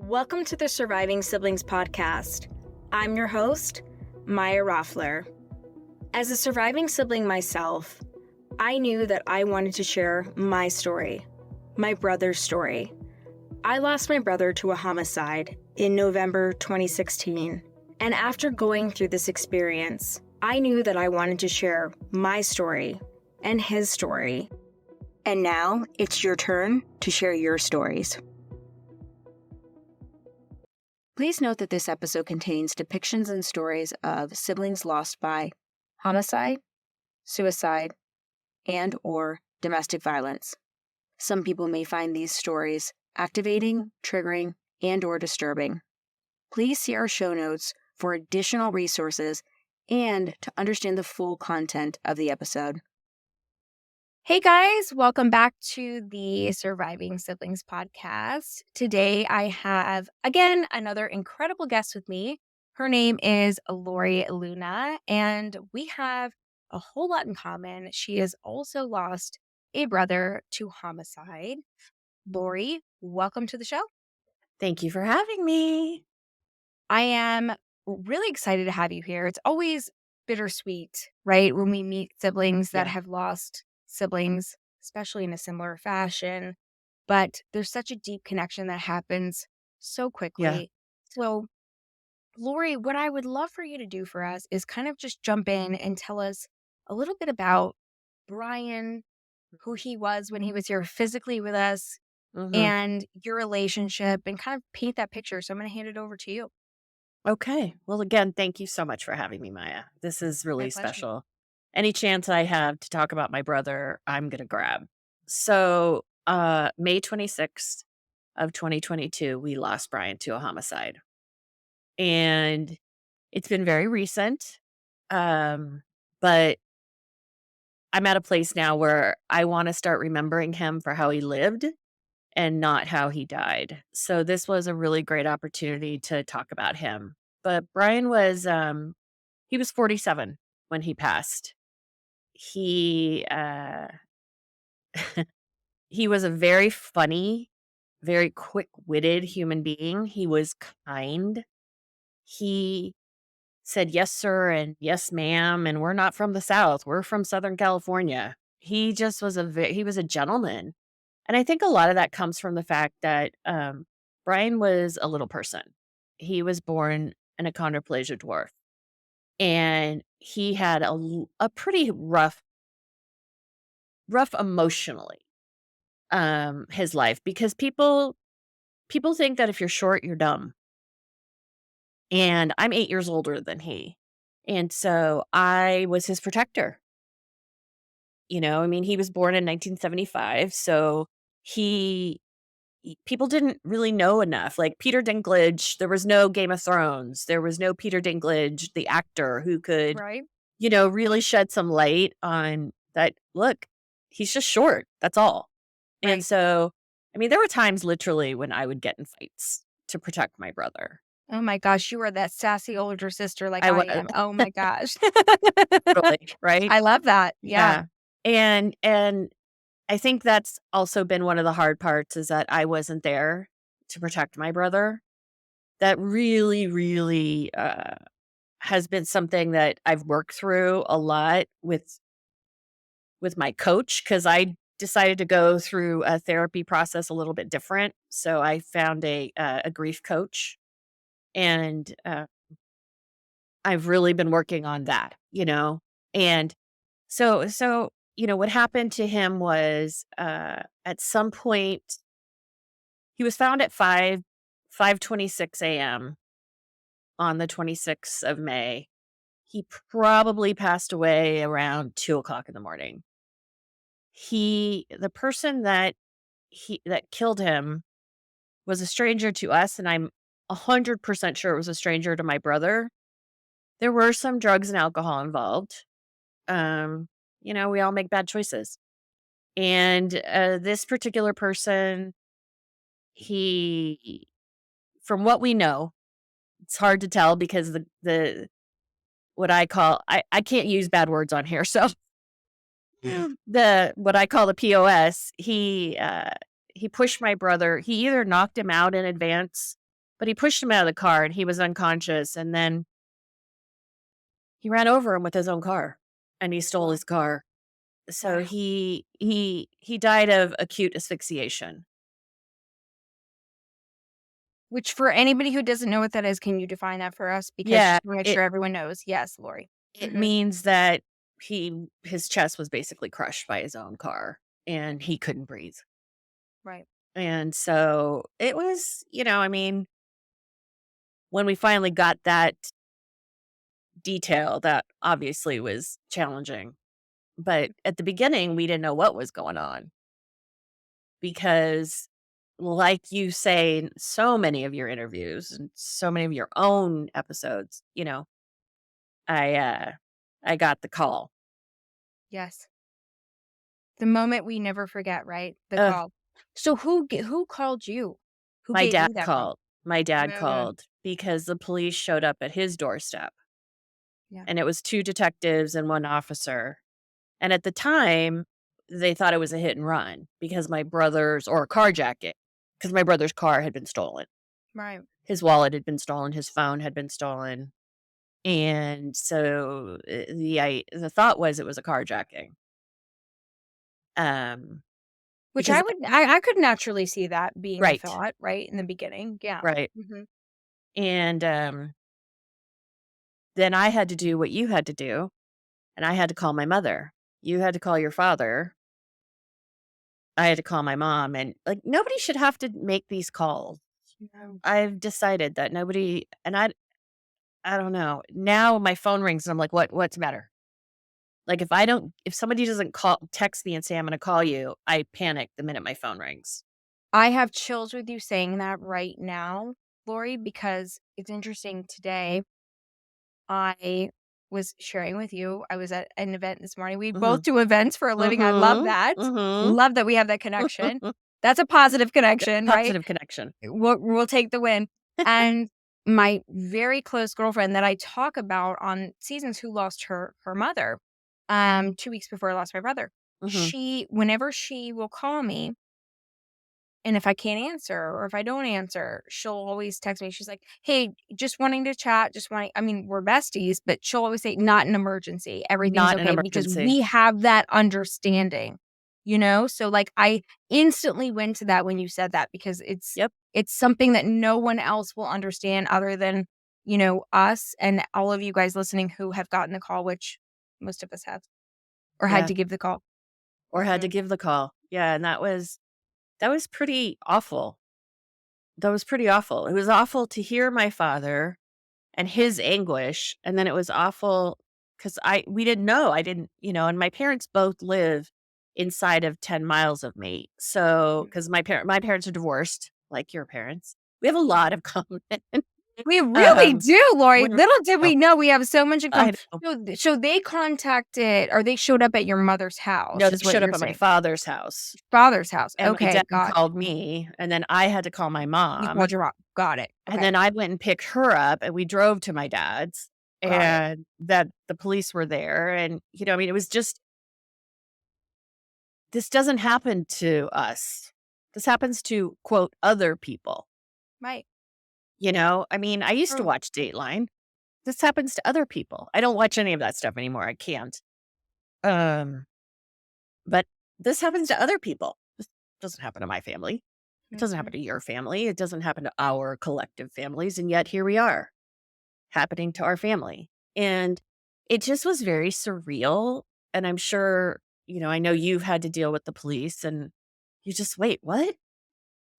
Welcome to the Surviving Siblings podcast. I'm your host, Maya Roffler. As a surviving sibling myself, I knew that I wanted to share my story, my brother's story. I lost my brother to a homicide in November 2016, and after going through this experience, I knew that I wanted to share my story and his story. And now it's your turn to share your stories. Please note that this episode contains depictions and stories of siblings lost by homicide, suicide, and/or domestic violence. Some people may find these stories activating, triggering, and/or disturbing. Please see our show notes for additional resources and to understand the full content of the episode. Hey guys, welcome back to the Surviving Siblings podcast. Today I have, again, another incredible guest with me. Her name is Lori Luna, and we have a whole lot in common. She has also lost a brother to homicide. Lori, welcome to the show. Thank you for having me. I am really excited to have you here. It's always bittersweet, right, when we meet siblings that have lost siblings, especially in a similar fashion. But there's such a deep connection that happens so quickly. Yeah. So, Lori, what I would love for you to do for us is kind of just jump in and tell us a little bit about Brian, who he was when he was here physically with us, and your relationship, and kind of paint that picture. So I'm going to hand it over to you. Okay. Well, again, thank you so much for having me, Maya. This is My really pleasure. special. Any chance I have to talk about my brother, I'm going to grab. So, May 26th of 2022, we lost Brian to a homicide. And it's been very recent. But I'm at a place now where I want to start remembering him for how he lived and not how he died. So this was a really great opportunity to talk about him. But Brian was he was 47 when he passed. He he was a very funny, very quick-witted human being. He was kind. He said yes sir and yes ma'am, and we're not from the South. We're from Southern California. He just was he was a gentleman. And I think a lot of that comes from the fact that Brian was a little person. He was born an achondroplasia dwarf, and he had a pretty rough emotionally his life, because people think that if you're short, you're dumb. And I'm 8 years older than he, and so I was his protector. I mean, he was born in 1975, so he people didn't really know enough. Like Peter Dinklage, there was no Game of Thrones. There was no Peter Dinklage, the actor, who could, Right. really shed some light on that. Look, he's just short. That's all. And Right. so, I mean, there were times literally when I would get in fights to protect my brother. Oh my gosh, you are that sassy older sister like I I was am. Oh my gosh. totally right. I love that. Yeah. And I think that's also been one of the hard parts, is that I wasn't there to protect my brother. That really, really has been something that I've worked through a lot with my coach, because I decided to go through a therapy process a little bit different. So I found a grief coach, and I've really been working on that, and so what happened to him was, at some point, he was found at 5:26 a.m. on the 26th of May. He probably passed away around 2 o'clock in the morning. The person that killed him was a stranger to us, and I'm 100% sure it was a stranger to my brother. There were some drugs and alcohol involved. We all make bad choices. And this particular person, he, from what we know, it's hard to tell because what I call, I can't use bad words on here. So what I call the POS, he pushed my brother. He either knocked him out in advance, But he pushed him out of the car and he was unconscious, and then he ran over him with his own car and he stole Wow. his car. So Wow. he died of acute asphyxiation. Which for anybody who doesn't know what that is, can you define that for us? Because Yeah, just to make it sure everyone knows. Yes, Lori. it Mhm. means that his chest was basically crushed by his own car and he couldn't breathe. Right. And so it was, I mean, when we finally got that detail, that obviously was challenging. But at the beginning, we didn't know what was going on because, like you say in so many of your interviews and so many of your own episodes, I I got the call. Yes. The moment we never forget, right? The Ugh, call. So who called you? Who my gave dad you that call? called. My dad Mm, called because the police showed up at his doorstep, yeah. and it was two detectives and one officer. And at the time, they thought it was a hit and run because my brother's or a carjacking because my brother's car had been stolen. Right. His wallet had been stolen, his phone had been stolen, and so, the thought was it was a carjacking. Um, Which because I could naturally see that being a right, thought, right, in the beginning. Yeah. right, Mhm. and, then I had to do what you had to do, and I had to call my mother. You had to call your father. I had to call my mom, and, like, nobody should have to make these calls. No. I've decided that nobody and I don't know. Now my phone rings and I'm like, "What's the matter?" Like, if somebody doesn't text me and say, "I'm gonna call you," I panic the minute my phone rings. I have chills with you saying that right now, Lori, because it's interesting today. I was sharing with you, I was at an event this morning. We both Mhm. do events for a living. I love Mhm. that. Mhm. Love that we have that connection. That's a positive connection, right? Positive connection. We'll take the win. And my very close girlfriend that I talk about on seasons who lost her mother 2 weeks before I lost my brother. Mhm. She whenever she will call me, and if I can't answer or if I don't answer, she'll always text me. She's like, "Hey, just wanting to chat, just wanting," I mean, we're besties, but she'll always say, "Not an emergency. Everything's Not an okay," because emergency. we have that understanding, you know? So, like, I instantly went to that when you said that because Yep. it's something that no one else will understand other than, us and all of you guys listening who have gotten the call, which most of us have, or had Yeah. to give the call. Or had to Mhm. give the call. Yeah, and that was pretty awful. That was pretty awful. It was awful to hear my father and his anguish, and then it was awful because we didn't know. I didn't, and my parents both live inside of 10 miles of me. So, because my parents are divorced, like your parents. We have a lot of common. We really um, do, Lori. we're Little did oh, we know we have so much in I common. know. So they contacted or they showed up at your mother's house No, they is what showed you're up at my saying. father's house, Father's house. and my Okay, dad got called me, and then I had to call my you mom. called your mom. Got it. And Okay. then I went and picked her up, and we drove to my dad's, Got it. and that the police were there, and, I mean, it was just this doesn't happen to us. This happens to, quote, "other people," Right. I mean, I used to True. watch Dateline. This happens to other people. I don't watch any of that stuff anymore, I can't. Um, but this happens to other people. This doesn't happen to my family. It doesn't happen Mhm. to your family. It doesn't happen to our collective families, and yet here we are. Happening to our family. And it just was very surreal. And I'm sure, I know you've had to deal with the police and you just wait, what?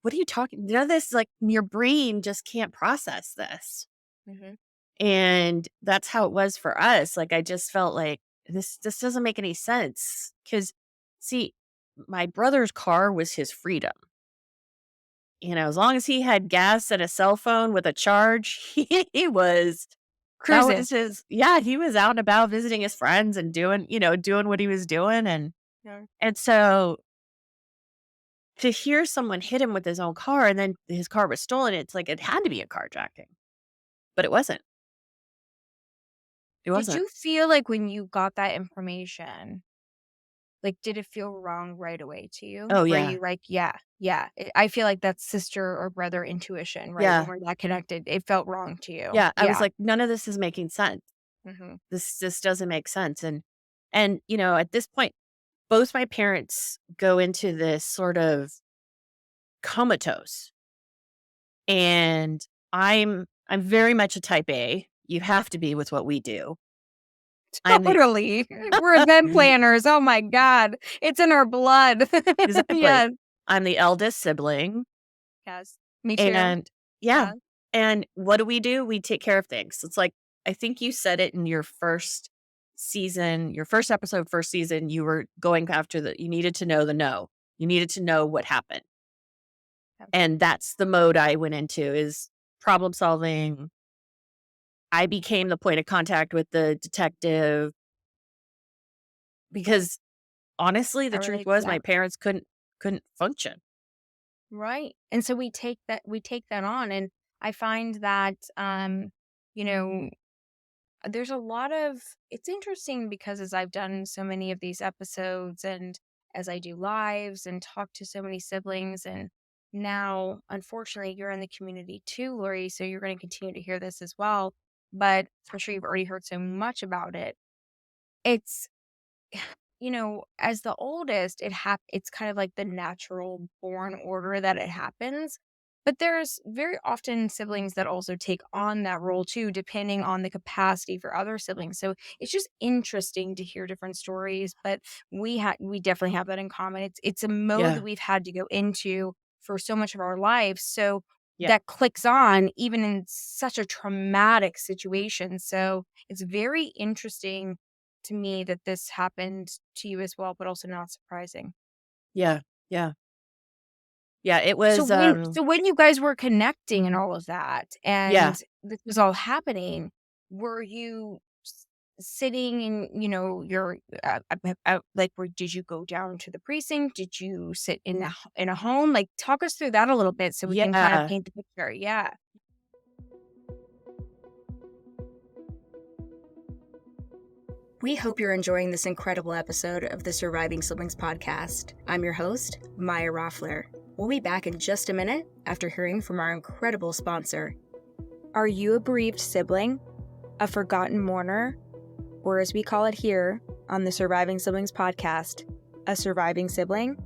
What are you talking? None of this, like your brain just can't process this. Mhm. And that's how it was for us. Like I just felt like this doesn't make any sense. Cause see, my brother's car was his freedom. As long as he had gas and a cell phone with a charge, he was that Cruising. was his yeah, he was out and about visiting his friends and doing what he was doing, Yeah. and so to hear someone hit him with his own car and then his car was stolen, it's like it had to be a carjacking, but it wasn't. It Did wasn't. you feel like when you got that information Like, did it feel wrong right away to you? Oh, Were yeah. you like, yeah, yeah. I feel like that's sister or brother intuition, right? When Yeah. we're that connected, it felt wrong to you. Yeah. I was Yeah. like, none of this is making sense. Hmm. This doesn't make sense. And, at this point, both my parents go into this sort of comatose. And I'm very much a type A. You have to be with what we do. I'm the Totally. We're event planners. Oh my God. It's in our blood. exactly. Yes. I'm the eldest sibling. Yes. Me too. And yeah. Yeah. And what do? We take care of things. It's like, I think you said it in your first season, your first episode, first season, you were going after you needed to know the no. You needed to know what happened. Yep. And that's the mode I went into is problem solving. I became the point of contact with the detective because honestly, I the truth relate to was my that. parents couldn't function. Right. And so we take that on. And I find that, you know, there's a lot of, it's interesting because as I've done so many of these episodes and as I do lives and talk to so many siblings, and now unfortunately you're in the community too, Lori, so you're going to continue to hear this as well, but I'm sure you've already heard so much about it. It's, as the oldest, it's kind of like the natural born order that it happens. But there's very often siblings that also take on that role too, depending on the capacity for other siblings. So it's just interesting to hear different stories. But we definitely have that in common. It's a mode that Yeah. we've had to go into for so much of our lives. So Yeah. that clicks on even in such a traumatic situation. So it's very interesting to me that this happened to you as well, but also not surprising. Yeah. Yeah. Yeah. It So was when you guys were connecting and all of that, yeah. and this was all happening, were you sitting in, your like, where did you go down to the precinct? Did you sit in a home? Like, talk us through that a little bit so we can kind of Yeah. paint the picture. Yeah. We hope you're enjoying this incredible episode of the Surviving Siblings podcast. I'm your host, Maya Roffler. We'll be back in just a minute after hearing from our incredible sponsor. Are you a bereaved sibling, a forgotten mourner, or as we call it here on the Surviving Siblings podcast, a surviving sibling?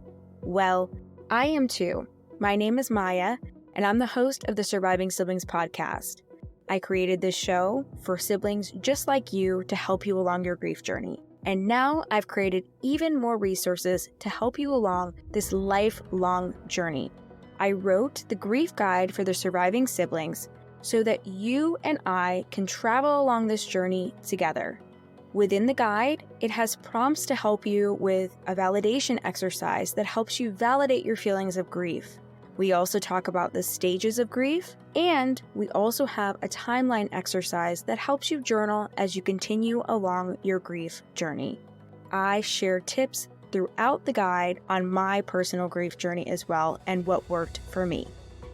Well, I am too. My name is Maya, and I'm the host of the Surviving Siblings podcast. I created this show for siblings just like you to help you along your grief journey. And now I've created even more resources to help you along this lifelong journey. I wrote the grief guide for the surviving siblings so that you and I can travel along this journey together. Within the guide, it has prompts to help you with a validation exercise that helps you validate your feelings of grief. We also talk about the stages of grief, and we also have a timeline exercise that helps you journal as you continue along your grief journey. I share tips throughout the guide on my personal grief journey as well and what worked for me.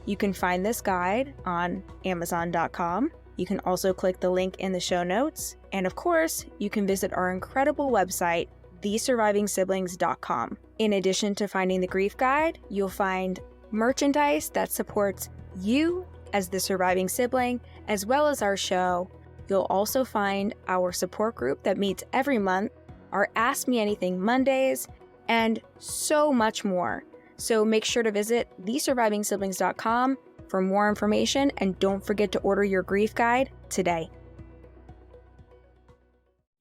You can find this guide on Amazon.com. You can also click the link in the show notes. And of course, you can visit our incredible website, thesurvivingsiblings.com. In addition to finding the grief guide, you'll find merchandise that supports you as the surviving sibling, as well as our show. You'll also find our support group that meets every month, our Ask Me Anything Mondays, and so much more. So make sure to visit thesurvivingsiblings.com for more information, and don't forget to order your grief guide today.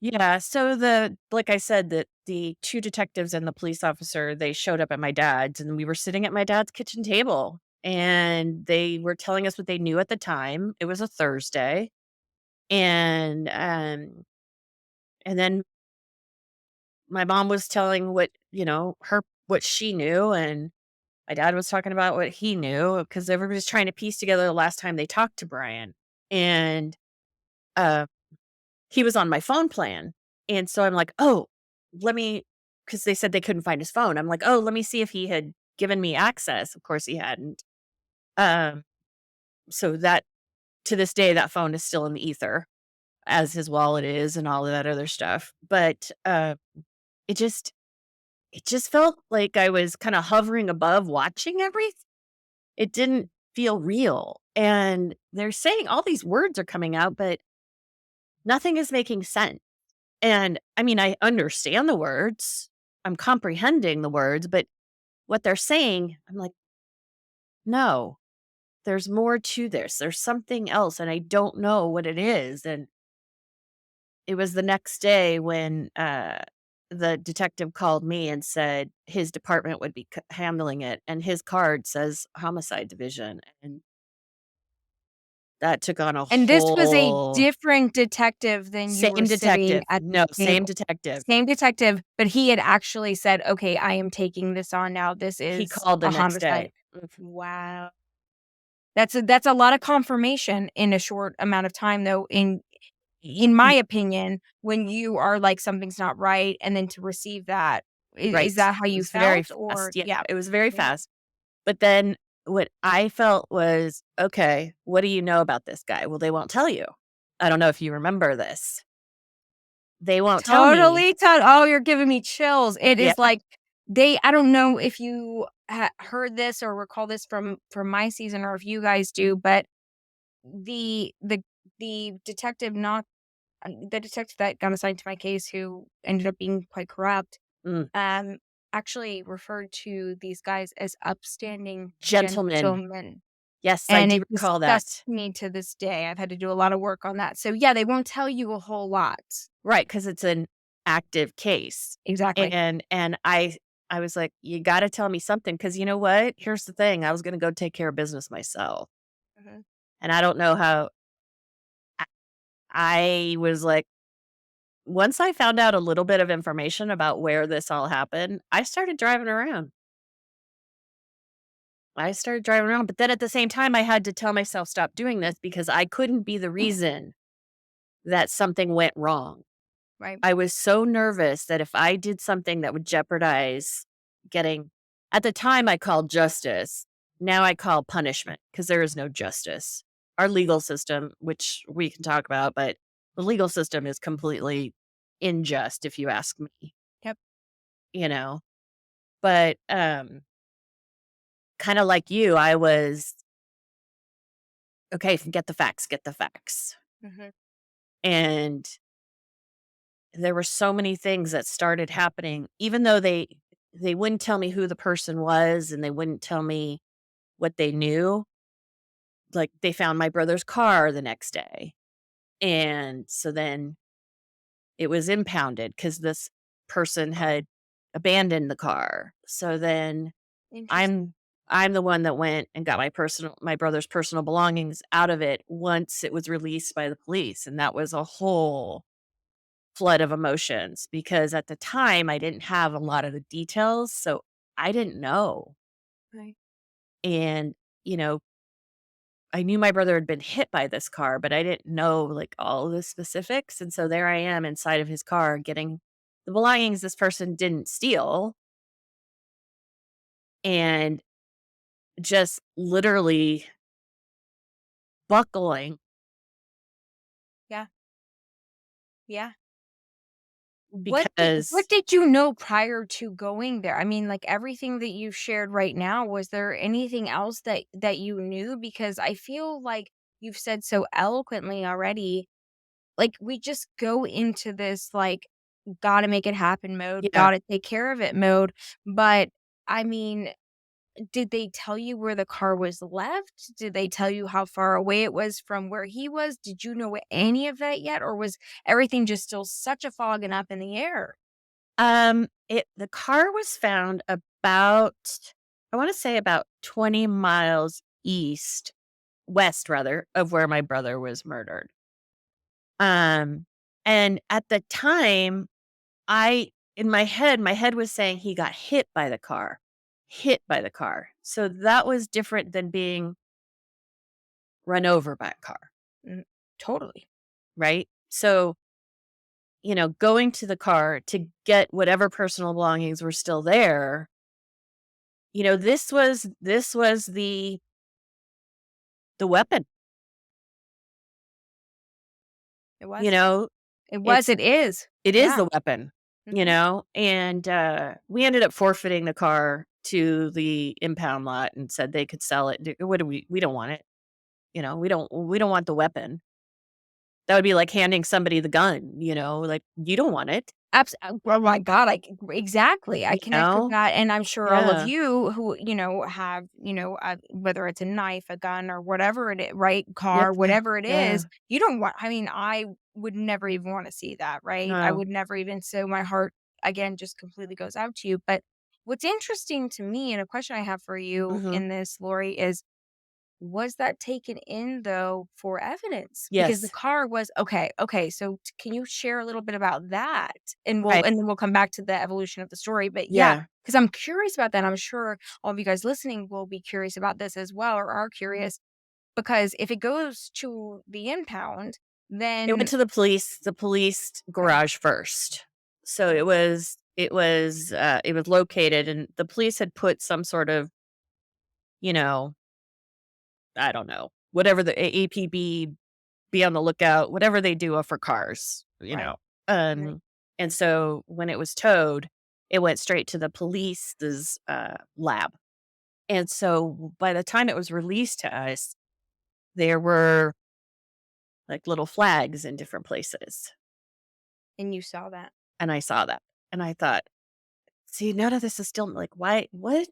Yeah. So like I said, that the two detectives and the police officer, they showed up at my dad's and we were sitting at my dad's kitchen table and they were telling us what they knew at the time. It was a Thursday. And then my mom was telling what she knew, and my dad was talking about what he knew because everybody's trying to piece together the last time they talked to Brian. And uh he was on my phone plan. And so I'm like, "Oh, let me," because they said they couldn't find his phone. I'm like, "Oh, let me see if he had given me access." Of course he hadn't. Um, so that to this day, that phone is still in the ether, as his wallet is and all of that other stuff. But it just it just felt like I was kind of hovering above watching everything. It didn't feel real. And they're saying all these words are coming out, but nothing is making sense. And I mean, I understand the words, I'm comprehending the words, but what they're saying, I'm like, no, there's more to this. There's something else, and I don't know what it is. And it was the next day when the detective called me and said his department would be handling it, and his card says homicide division. And that took on a And this was a whole different detective than you were same sitting detective. at No, the same table. detective. Same detective, but he had actually said, "Okay, I am taking this on now. This He is called the a next homicide." day. Mhm. Wow. That's a lot of confirmation in a short amount of time, though, in my opinion, when you are like, "Something's not right," and then to receive that, is Right. that how It you was very felt? Or fast. Yeah, yeah. it was very Yeah. fast. But then what I felt was, okay, what do you know about this guy? Well, they won't tell you. I don't know if you remember this. They won't tell me. Totally, oh, you're giving me chills. It Yeah. is like I don't know if you heard this or recall this from my season or if you guys do, but the the the detective not the detective that got assigned to my case who ended up being quite corrupt, Mm. um, actually referred to these guys as upstanding Gentlemen. gentlemen, Yes, I and do it recall disgusts that. me to this day. I've had to do a lot of work on that. So, yeah, they won't tell you a whole lot. Right, because it's an active case. Exactly. And I was like, "You gotta tell me something, because you know what? Here's the thing, I was gonna go take care of business myself, Mhm. and I don't know how." I I was like, once I found out a little bit of information about where this all happened, I started driving around. But then at the same time, I had to tell myself, "Stop doing this," because I couldn't be the reason that something went wrong. Right. I was so nervous that if I did something that would jeopardize getting at the time, I called justice. Now I call punishment, because there is no justice. Our legal system, which we can talk about, but the legal system is completely unjust if you ask me, Yep. you know? But, kinda like you, I was, "Okay, get the facts, get the facts." Mhm. And there were so many things that started happening, even though they wouldn't tell me who the person was, and they wouldn't tell me what they knew. Like, they found my brother's car the next day, and so then it was impounded because this person had abandoned the car. So then Interesting. I'm I'm the one that went and got my brother's personal belongings out of it once it was released by the police, and that was a whole flood of emotions, because at the time I didn't have a lot of the details, so I didn't know. Right. And, you know, I knew my brother had been hit by this car, but I didn't know like all the specifics. And so there I am inside of his car getting the belongings this person didn't steal, and just literally buckling Yeah. Yeah. What because did you know prior to going there? I mean, like, everything that you've shared right now, was there anything else that you knew? Because I feel like you've said so eloquently already, like, we just go into this, like, gotta make it happen mode, yeah. gotta take care of it mode, but, I mean, did they tell you where the car was left? Did they tell you how far away it was from where he was? Did you know any of that yet, or was everything just still such a fog and up in the air? The car was found about, I want to say about 20 miles west rather, of where my brother was murdered. Um, and at the time, my head was saying he got hit by the car. So that was different than being run over by a car, Mm, totally. right? So, going to the car to get whatever personal belongings were still there, this was the weapon. It You was. know, It was, it's it is. it is Yeah. the weapon. you Mhm. know? And we ended up forfeiting the car to the impound lot and said they could sell it. What do we don't want it. We don't want the weapon. That would be like handing somebody the gun, like you don't want it, Oh my god, exactly, I you connect with know? that, and I'm sure all of Yeah. you who, have, whether it's a knife, a gun, or whatever it is, right, Yeah. car, whatever it Yeah. is, you don't want I mean, I would never even wanna see that, right? I No. would never even so my heart, again, just completely goes out to you, but what's interesting to me, and a question I have for you Mhm. in this, Lori, is was that taken in, though, for evidence? Because the Yes. car was okay, so t can you share a little bit about that? Right. And then we'll come back to the evolution of the story, but yeah, Yeah. because 'cause I'm curious about that, I'm sure all of you guys listening will be curious about this as well, or are curious, because if it goes to the impound, It went then to the police okay, garage first. So okay, it was located, and the police had put some sort of, you know, I don't know, whatever the APB, be on the lookout, whatever they do for cars, right, right, And so when it was towed, it went straight to the police's lab. And so by the time it was released to us, there were like little flags in different places. and you saw that. And I saw that. And I thought, see, none of this is still like, why? What?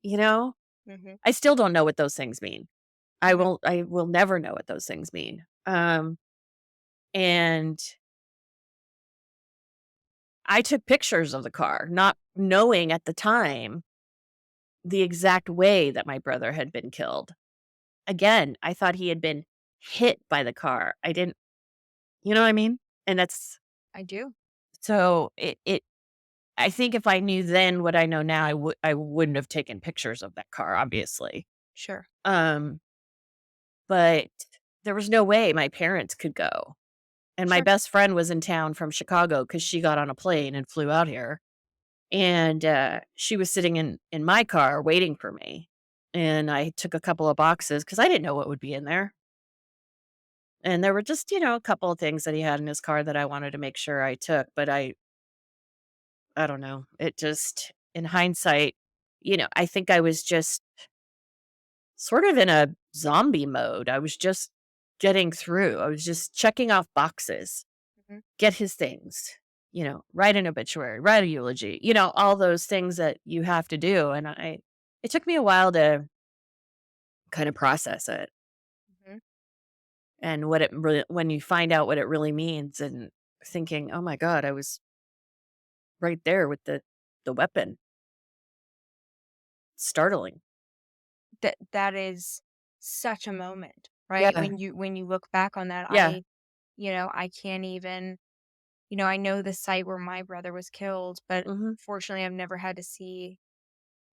You know, Mhm, I still don't know what those things mean. I mhm, will, I will never know what those things mean. And I took pictures of the car, not knowing at the time the exact way that my brother had been killed. Again, I thought he had been hit by the car. I didn't, you know what I mean? And that's I do, so it I think if I knew then what I know now, I wouldn't have taken pictures of that car, obviously. sure, Um, but there was no way my parents could go. And my sure. best friend was in town from Chicago because she got on a plane and flew out here. And she was sitting in my car waiting for me. And I took a couple of boxes because I didn't know what would be in there. And there were just, a couple of things that he had in his car that I wanted to make sure I took, but I don't know. It just in hindsight, I think I was just sort of in a zombie mode. I was just getting through. I was just checking off boxes. Mhm. Get his things, write an obituary, write a eulogy, all those things that you have to do. And it took me a while to kind of process it Mhm. and what it really, when you find out what it really means and thinking, oh my God, I was right there with the weapon. Startling. That is such a moment, right? Yeah. When you look back on that, Yeah. I can't even I know the site where my brother was killed, but Hmm. fortunately I've never had to see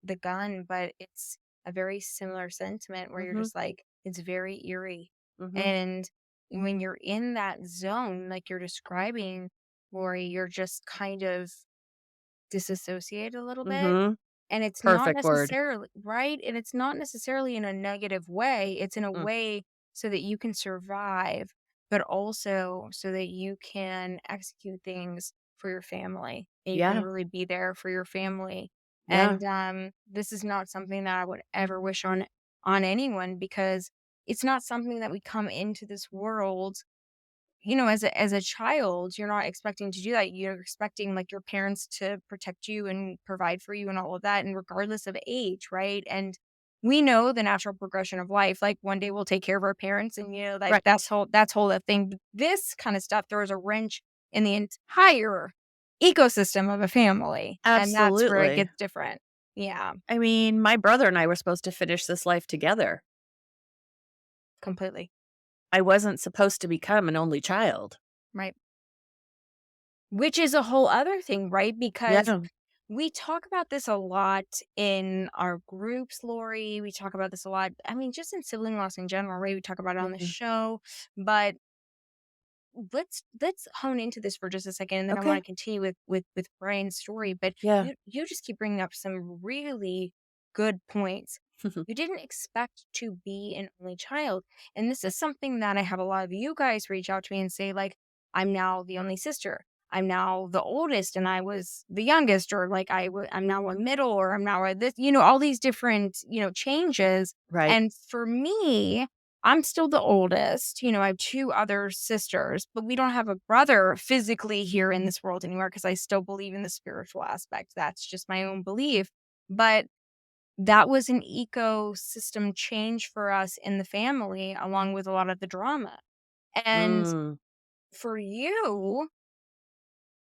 the gun, but it's a very similar sentiment where you're Hmm. just like it's very eerie. Hmm. And when you're in that zone like you're describing, Lori, you're just kind of disassociate a little bit, Hmm. and it's not Perfect word. necessarily right, and it's not necessarily in a negative way, it's in a Mm. way so that you can survive, but also so that you can execute things for your family, and you can Yeah. really be there for your family, Yeah. and, this is not something that I would ever wish on anyone because it's not something that we come into this world as a child, you're not expecting to do that. You're expecting like your parents to protect you and provide for you and all of that, and regardless of age, right? And we know the natural progression of life. Like one day we'll take care of our parents, and like Right. that's whole that thing. But this kind of stuff throws a wrench in the entire ecosystem of a family, and that's where it Absolutely. gets different. Yeah, I mean, my brother and I were supposed to finish this life together. completely I wasn't supposed to become an only child. right. Which is a whole other thing, right? Because Yeah. we talk about this a lot in our groups, Lori. We talk about this a lot. I mean, just in sibling loss in general, right? We talk about it on the Mhm. show, but let's hone into this for just a second, and then I want Okay. to continue with Brian's story. But Yeah. you just keep bringing up some really good points. You didn't expect to be an only child, and this is something that I have a lot of you guys reach out to me and say, like, I'm now the only sister. I'm now the oldest and I was the youngest, or like I'm now a middle, or I'm now a this, all these different, changes. Right. And for me, I'm still the oldest. I have two other sisters, but we don't have a brother physically here in this world anymore because I still believe in the spiritual aspect. That's just my own belief. But that was an ecosystem change for us in the family, along with a lot of the drama. And Mm. for you,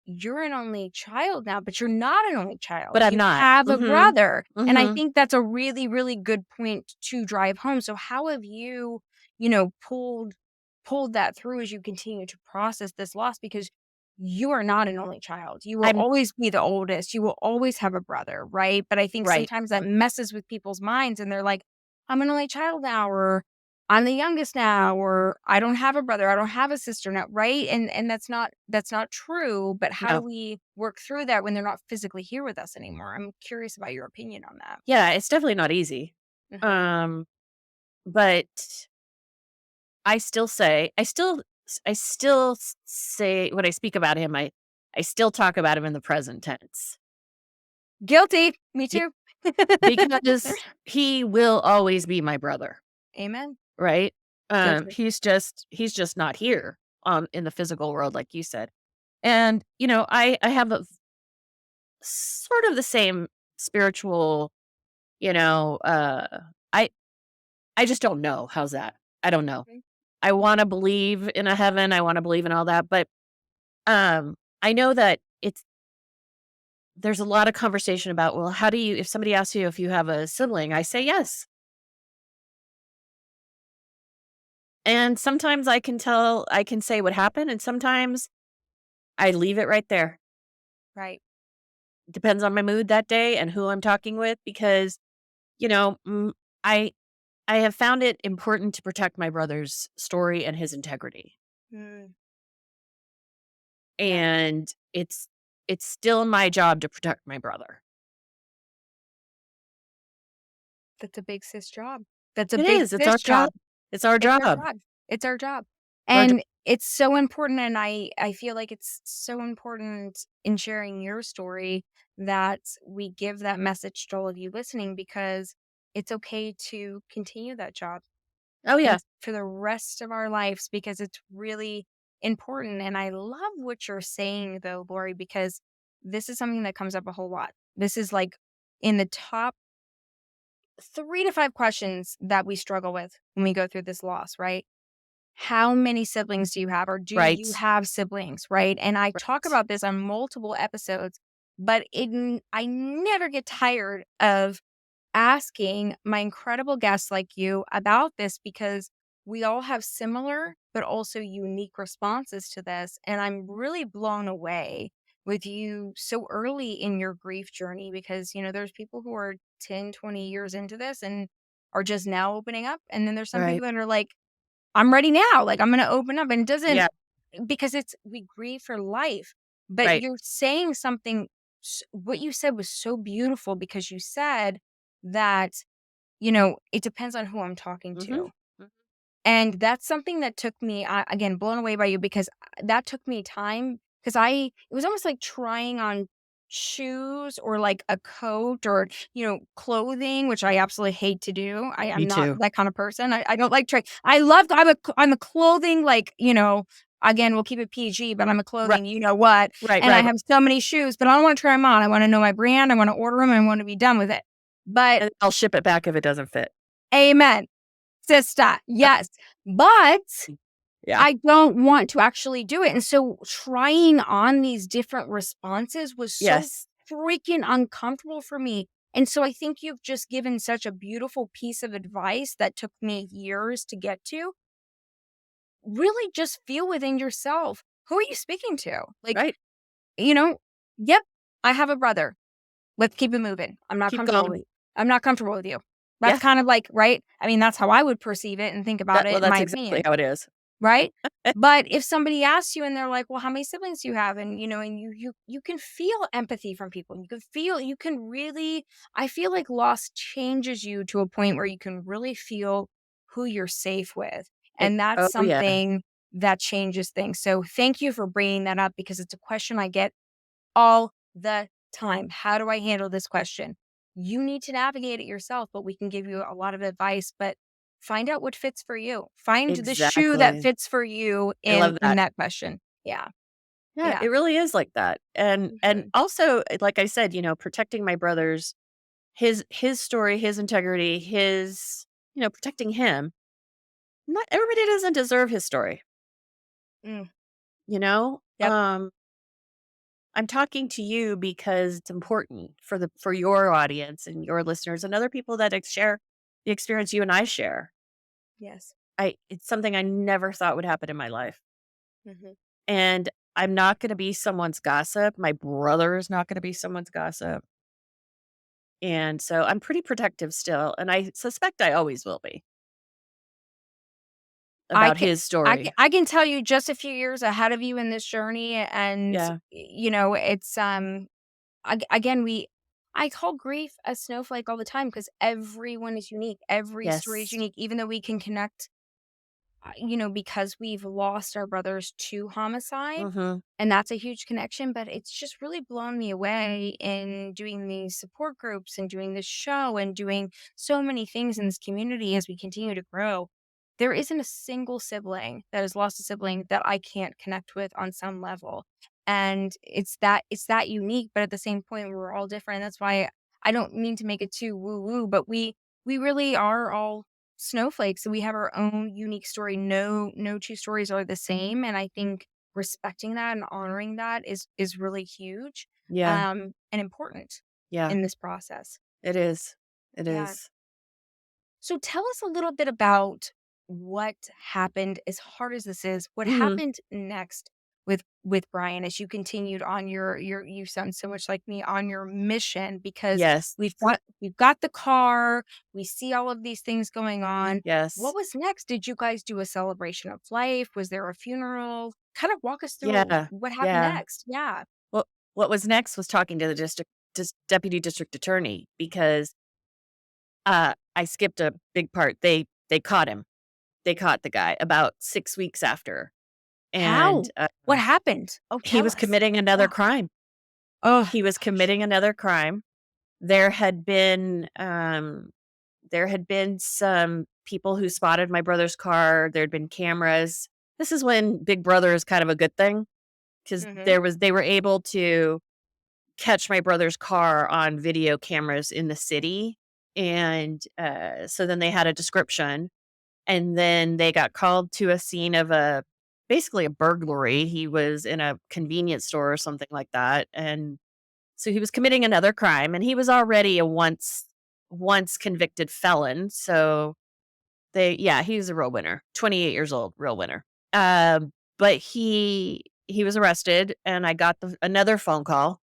you're an only child now, but you're not an only But child. I'm You not. have a Mhm. brother. And I Mhm. think that's a really, really good point to drive home. So how have you, pulled that through as you continue to process this loss? Because you are not an only child. You will I'm always be the oldest. You will always have a brother, right? But I think right. sometimes that messes with people's minds and they're like, I'm an only child now, or I'm the youngest now, or I don't have a brother, I don't have a sister now, right? And that's not true, but how do No. we work through that when they're not physically here with us anymore? I'm curious about your opinion on that. Yeah, it's definitely not easy. Mhm. Um, but I still say when I speak about him, I still talk about him in the present tense. Guilty. Me Be too. because he will always be my brother, Amen. right? So true. He's just not here in the physical world like you said. And I have a sort of the same spiritual, you know, I I just don't know. How's that? I don't know. Mhm. I wanna believe in a heaven, I wanna believe in all that, but, I know that there's a lot of conversation about, well, how do you if somebody asks you if you have a sibling, I say yes. And sometimes I can say what happened, and sometimes I leave it right there. Right. Depends on my mood that day and who I'm talking with because, you know, I I have found it important to protect my brother's story and his integrity. Mm, yeah. And it's still my job to protect my brother. That's a big sis job. That's a It big is. It's sis our job. job. It's our It's our job. job. It's our job. Our job. And it's so important, and I feel like it's so important in sharing your story that we give that message to all of you listening, because it's okay to continue that job Oh and yeah. for the rest of our lives, because it's really important. And I love what you're saying though, Lori, because this is something that comes up a whole lot. This is like in the top 3 to 5 questions that we struggle with when we go through this loss, right? How many siblings do you have, or do you Right. have siblings, right? And I talk Right. about this on multiple episodes, but I never get tired of asking my incredible guests like you about this, because we all have similar but also unique responses to this. And I'm really blown away with you so early in your grief journey, because, there's people who are 10, 20 years into this and are just now opening up. And then there's some Right. people that are like, I'm ready now. Like, I'm going to open up. And it Yeah. doesn't, because we grieve for life. But Right. you're saying something, what you said was so beautiful, because you said that, it depends on who I'm talking Mhm. to. Mhm. And that's something that took me, again, blown away by you, because that took me time. Because it was almost like trying on shoes, or like a coat, or, clothing, which I absolutely hate to do. Me I'm not too. that kind of person. I don't like try. I'm a clothing, like, again, we'll keep it PG, but I'm a Right. clothing, you know what? Right. And I Right. have so many shoes, but I don't want to try them on. I want to know my brand. I want to order them. And I want to be done with it. But And I'll ship it back if it doesn't fit. amen. Sister, yes. But Yeah. I don't want to actually do it. And so trying on these different responses was so Yes. freaking uncomfortable for me. And so I think you've just given such a beautiful piece of advice that took me years to get to. Really just feel within yourself. Who are you speaking to? Like, Right. you know, yep, I have a brother. Let's keep it moving. Keep going. I'm not comfortable with you. That's Yeah. kind of like, right? I mean, that's how I would perceive it and think about it, in my That's exactly opinion, how it is. right? But if somebody asks you and they're like, "Well, how many siblings do you have?" And and you can feel empathy from people. You can really, I feel like loss changes you to a point where you can really feel who you're safe with. And that's Oh yeah. something that changes things. So thank you for bringing that up because it's a question I get all the time. How do I handle this question? You need to navigate it yourself, but we can give you a lot of advice, but find out what fits for you. Find the shoe that Exactly. fits for you I love in that. that question. Yeah. Yeah, Yeah. it really is like that. And Mhm. also, like I said, protecting my brother's his story, his integrity, his, protecting him. Not everybody doesn't deserve his story, Mm. you know? Yep. I'm talking to you because it's important for your audience and your listeners and other people that share the experience you and I share. Yes. It's something I never thought would happen in my life. Hmm. And I'm not going to be someone's gossip. My brother is not going to be someone's gossip. And so I'm pretty protective still, and I suspect I always will be I about can his story. I can tell you just a few years ahead of you in this journey, and Yeah. it's again, I call grief a snowflake all the time because everyone is unique. Every story is Yes. unique, even though we can connect, because we've lost our brothers to homicide, Mhm. and that's a huge connection. But it's just really blown me away in doing these support groups and doing this show and doing so many things in this community as we continue to grow. There isn't a single sibling that has lost a sibling that I can't connect with on some level. And it's that unique, but at the same point we're all different. That's why I don't mean to make it too woo woo, but we really are all snowflakes and we have our own unique story. No two stories are the same. And I think respecting that and honoring that is really huge, Yeah. and important Yeah. in this process. It is. It Yeah. is. So tell us a little bit about what happened, as hard as this is, what Mhm. happened next with Brian as you continued on your you sound so much like me, on your mission, because Yes. we've got the car, we see all of these things going on. What Yes. was next? Did you guys do a celebration of life? Was there a funeral? Kind of walk us through Yeah. what happened Yeah. next. Yeah. Well, what was next was talking to the deputy district attorney because, I skipped a big part. They caught him. They caught the guy about 6 weeks after, and, How? What happened? Oh, he tell was us. committing another Oh, crime. oh He was gosh. committing another crime. There had been, um there had been some people who spotted my brother's car. There'd been cameras. This is when Big Brother is kind of a good thing because Hmm. they were able to catch my brother's car on video cameras in the city, and, so then they had a description, and then they got called to a scene of basically a burglary. He was in a convenience store or something like that, and so he was committing another crime, and he was already a once convicted felon, so he's a real winner. 28 years old, real winner. But he was arrested, and I got another phone call,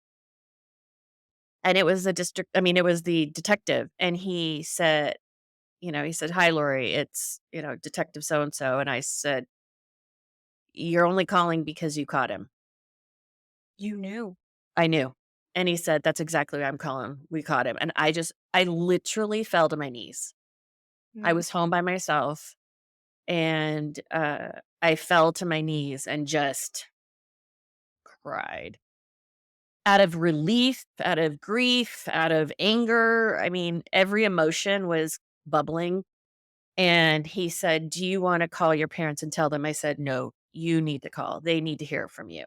and it was it was the detective, and he said, "Hi, Lori, it's, Detective so and so." And I said, "You're only calling because you caught him." You knew. I knew. And he said, "That's exactly why I'm calling. We caught him." And I literally fell to my knees. I Mm. was home by myself, and I fell to my knees and just cried out of relief, out of grief, out of anger. I mean, every emotion was bubbling. And he said, "Do you want to call your parents and tell them?" I said, "No, you need to call. They need to hear from you."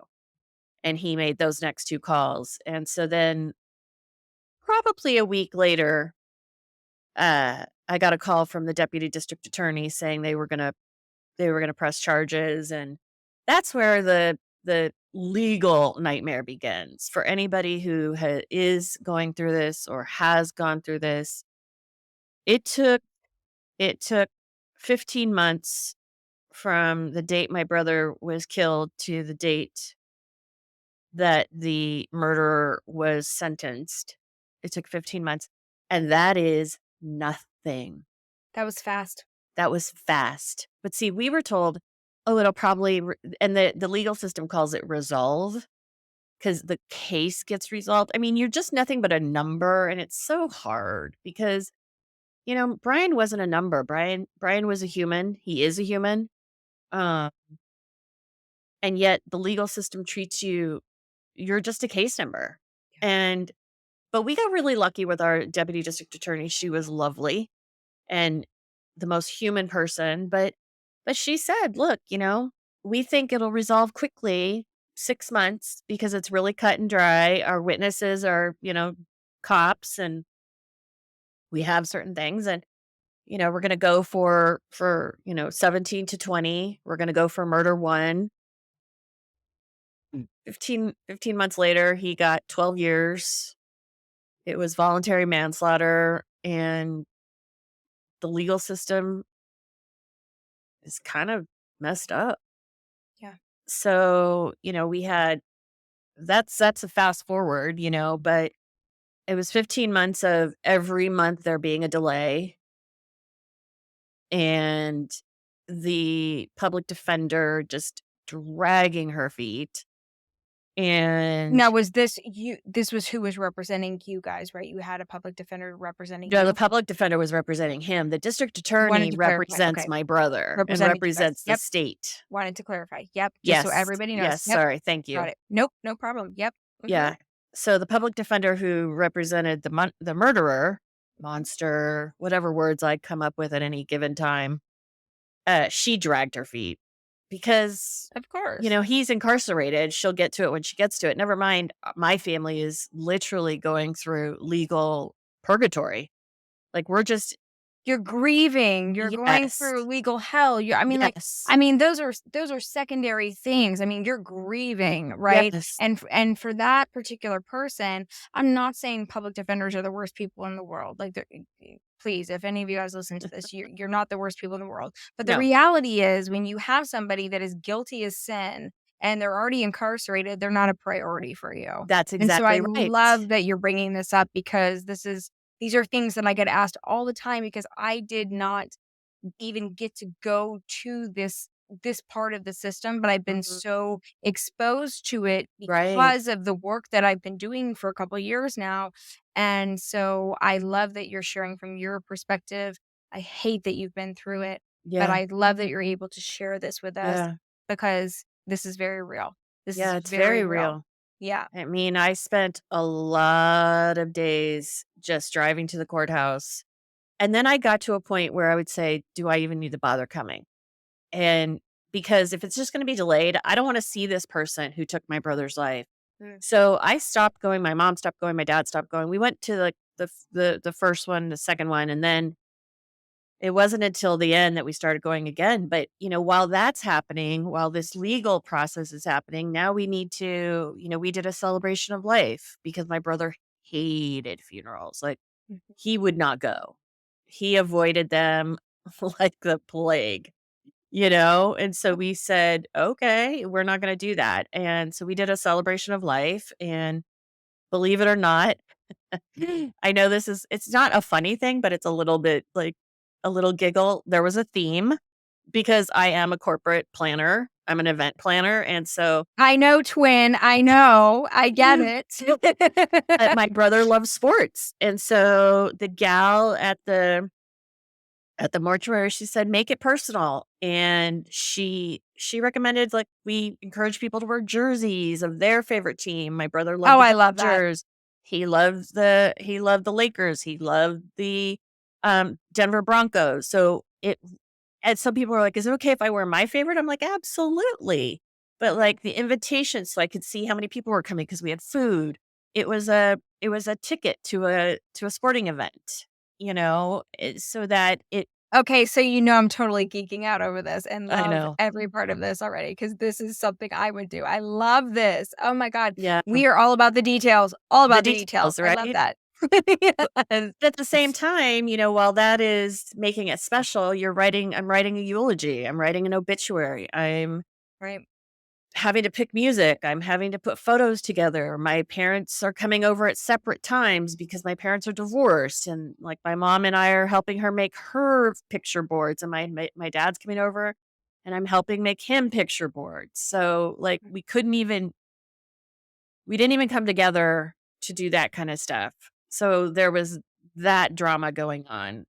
And he made those next two calls. And so then probably a week later, I got a call from the deputy district attorney saying they were gonna press charges, and that's where the legal nightmare begins for anybody who is going through this or has gone through this. It took it took 15 months from the date my brother was killed to the date that the murderer was sentenced. It took 15 months, and that is nothing. That was fast. That was fast. But see, we were told, "Oh, it'll probably and the legal system calls it resolve because the case gets resolved." I mean, you're just nothing but a number, and it's so hard because, Brian wasn't a number. Brian was a human. He is a human. Um, And yet the legal system treats you, you're just a case number. But we got really lucky with our deputy district attorney. She was lovely and the most human person. But she said, look, we think it'll resolve quickly, 6 months, because it's really cut and dry. Our witnesses are, cops, and we have certain things. And, we're going to go for 17 to 20. We're going to go for murder 1. 15 months later, he got 12 years. It was voluntary manslaughter, and the legal system is kind of messed up. Yeah. So, we had that's a fast forward, but it was 15 months of every month there being a delay, and the public defender just dragging her feet. And Now, was this you? This was who was representing you guys, right? You had a public defender representing the you. public defender was representing him. The district Wanted attorney to clarify. represents Okay. my brother and Representing you guys. represents the Yep. state. Wanted to clarify. Yep. Just so Yes. everybody knows. Yes. Yep. Sorry. Thank you. Got it. Nope. No problem. Yep. Mhm. Yeah. So the public defender who represented the murderer, monster, whatever words I'd come up with at any given time, she dragged her feet because, Of course. he's incarcerated. She'll get to it when she gets to it. Never mind, my family is literally going through legal purgatory. Like, we're just, You're grieving. You're going yes, through legal hell. yes, Those are secondary things. You're grieving, right? yes, And for that particular person, I'm not saying public defenders are the worst people in the world. Like, please, if any of you guys listen to this, you're not the worst people in the world. But the no, reality is, when you have somebody that is guilty as sin and they're already incarcerated, they're not a priority for you. that's And so exactly I right. love that you're bringing this up, because these are things that I get asked all the time, because I did not even get to go to this part of the system, but I've been Mhm. so exposed to it Right. because of the work that I've been doing for a couple of years now. And so I love that you're sharing from your perspective. I hate that you've been through it, but Yeah. I love that you're able to share this with us, Yeah. because this is very real. This Yeah. is It's very very real. real. Yeah. I mean, I spent a lot of days just driving to the courthouse. And then I got to a point where I would say, do I even need to bother coming? And because if it's just going to be delayed, I don't want to see this person who took my brother's life. Mm. So I stopped going. My mom stopped going. My dad stopped going. We went to like the first one, the second one, and then it wasn't until the end that we started going again. But, while that's happening, while this legal process is happening, now we need to, we did a celebration of life because my brother hated funerals. Like, Mhm. he would not go. He avoided them like the plague, And so we said, okay, we're not going to do that. And so we did a celebration of life. And believe it or not, I know it's not a funny thing, but it's a little bit like a little giggle. There was a theme because I am a corporate planner. I'm an event planner. And so I know, twin. I know. I get it. my brother loves sports. And so the gal at the mortuary, she said, make it personal. And she recommended, like, we encourage people to wear jerseys of their favorite team. My brother loved Oh, the I love that. Dodgers. He loved the Lakers. He loved the Denver Broncos. So and some people are like, is it okay if I wear my favorite? I'm like, absolutely. But like the invitation, so I could see how many people were coming because we had food. It was a ticket to a sporting event, so that it. Okay, so I'm totally geeking out over this and I love know. every part of this already, because this is something I would do. I love this. Oh my God. Yeah. We are all about the details. All about the details. I love right? that. But at the same time, while that is making it special, I'm writing a eulogy. I'm writing an obituary. I'm Right. having to pick music. I'm having to put photos together. My parents are coming over at separate times because my parents are divorced. And like my mom and I are helping her make her picture boards. And my dad's coming over and I'm helping make him picture boards. So like we didn't even come together to do that kind of stuff. So there was that drama going on.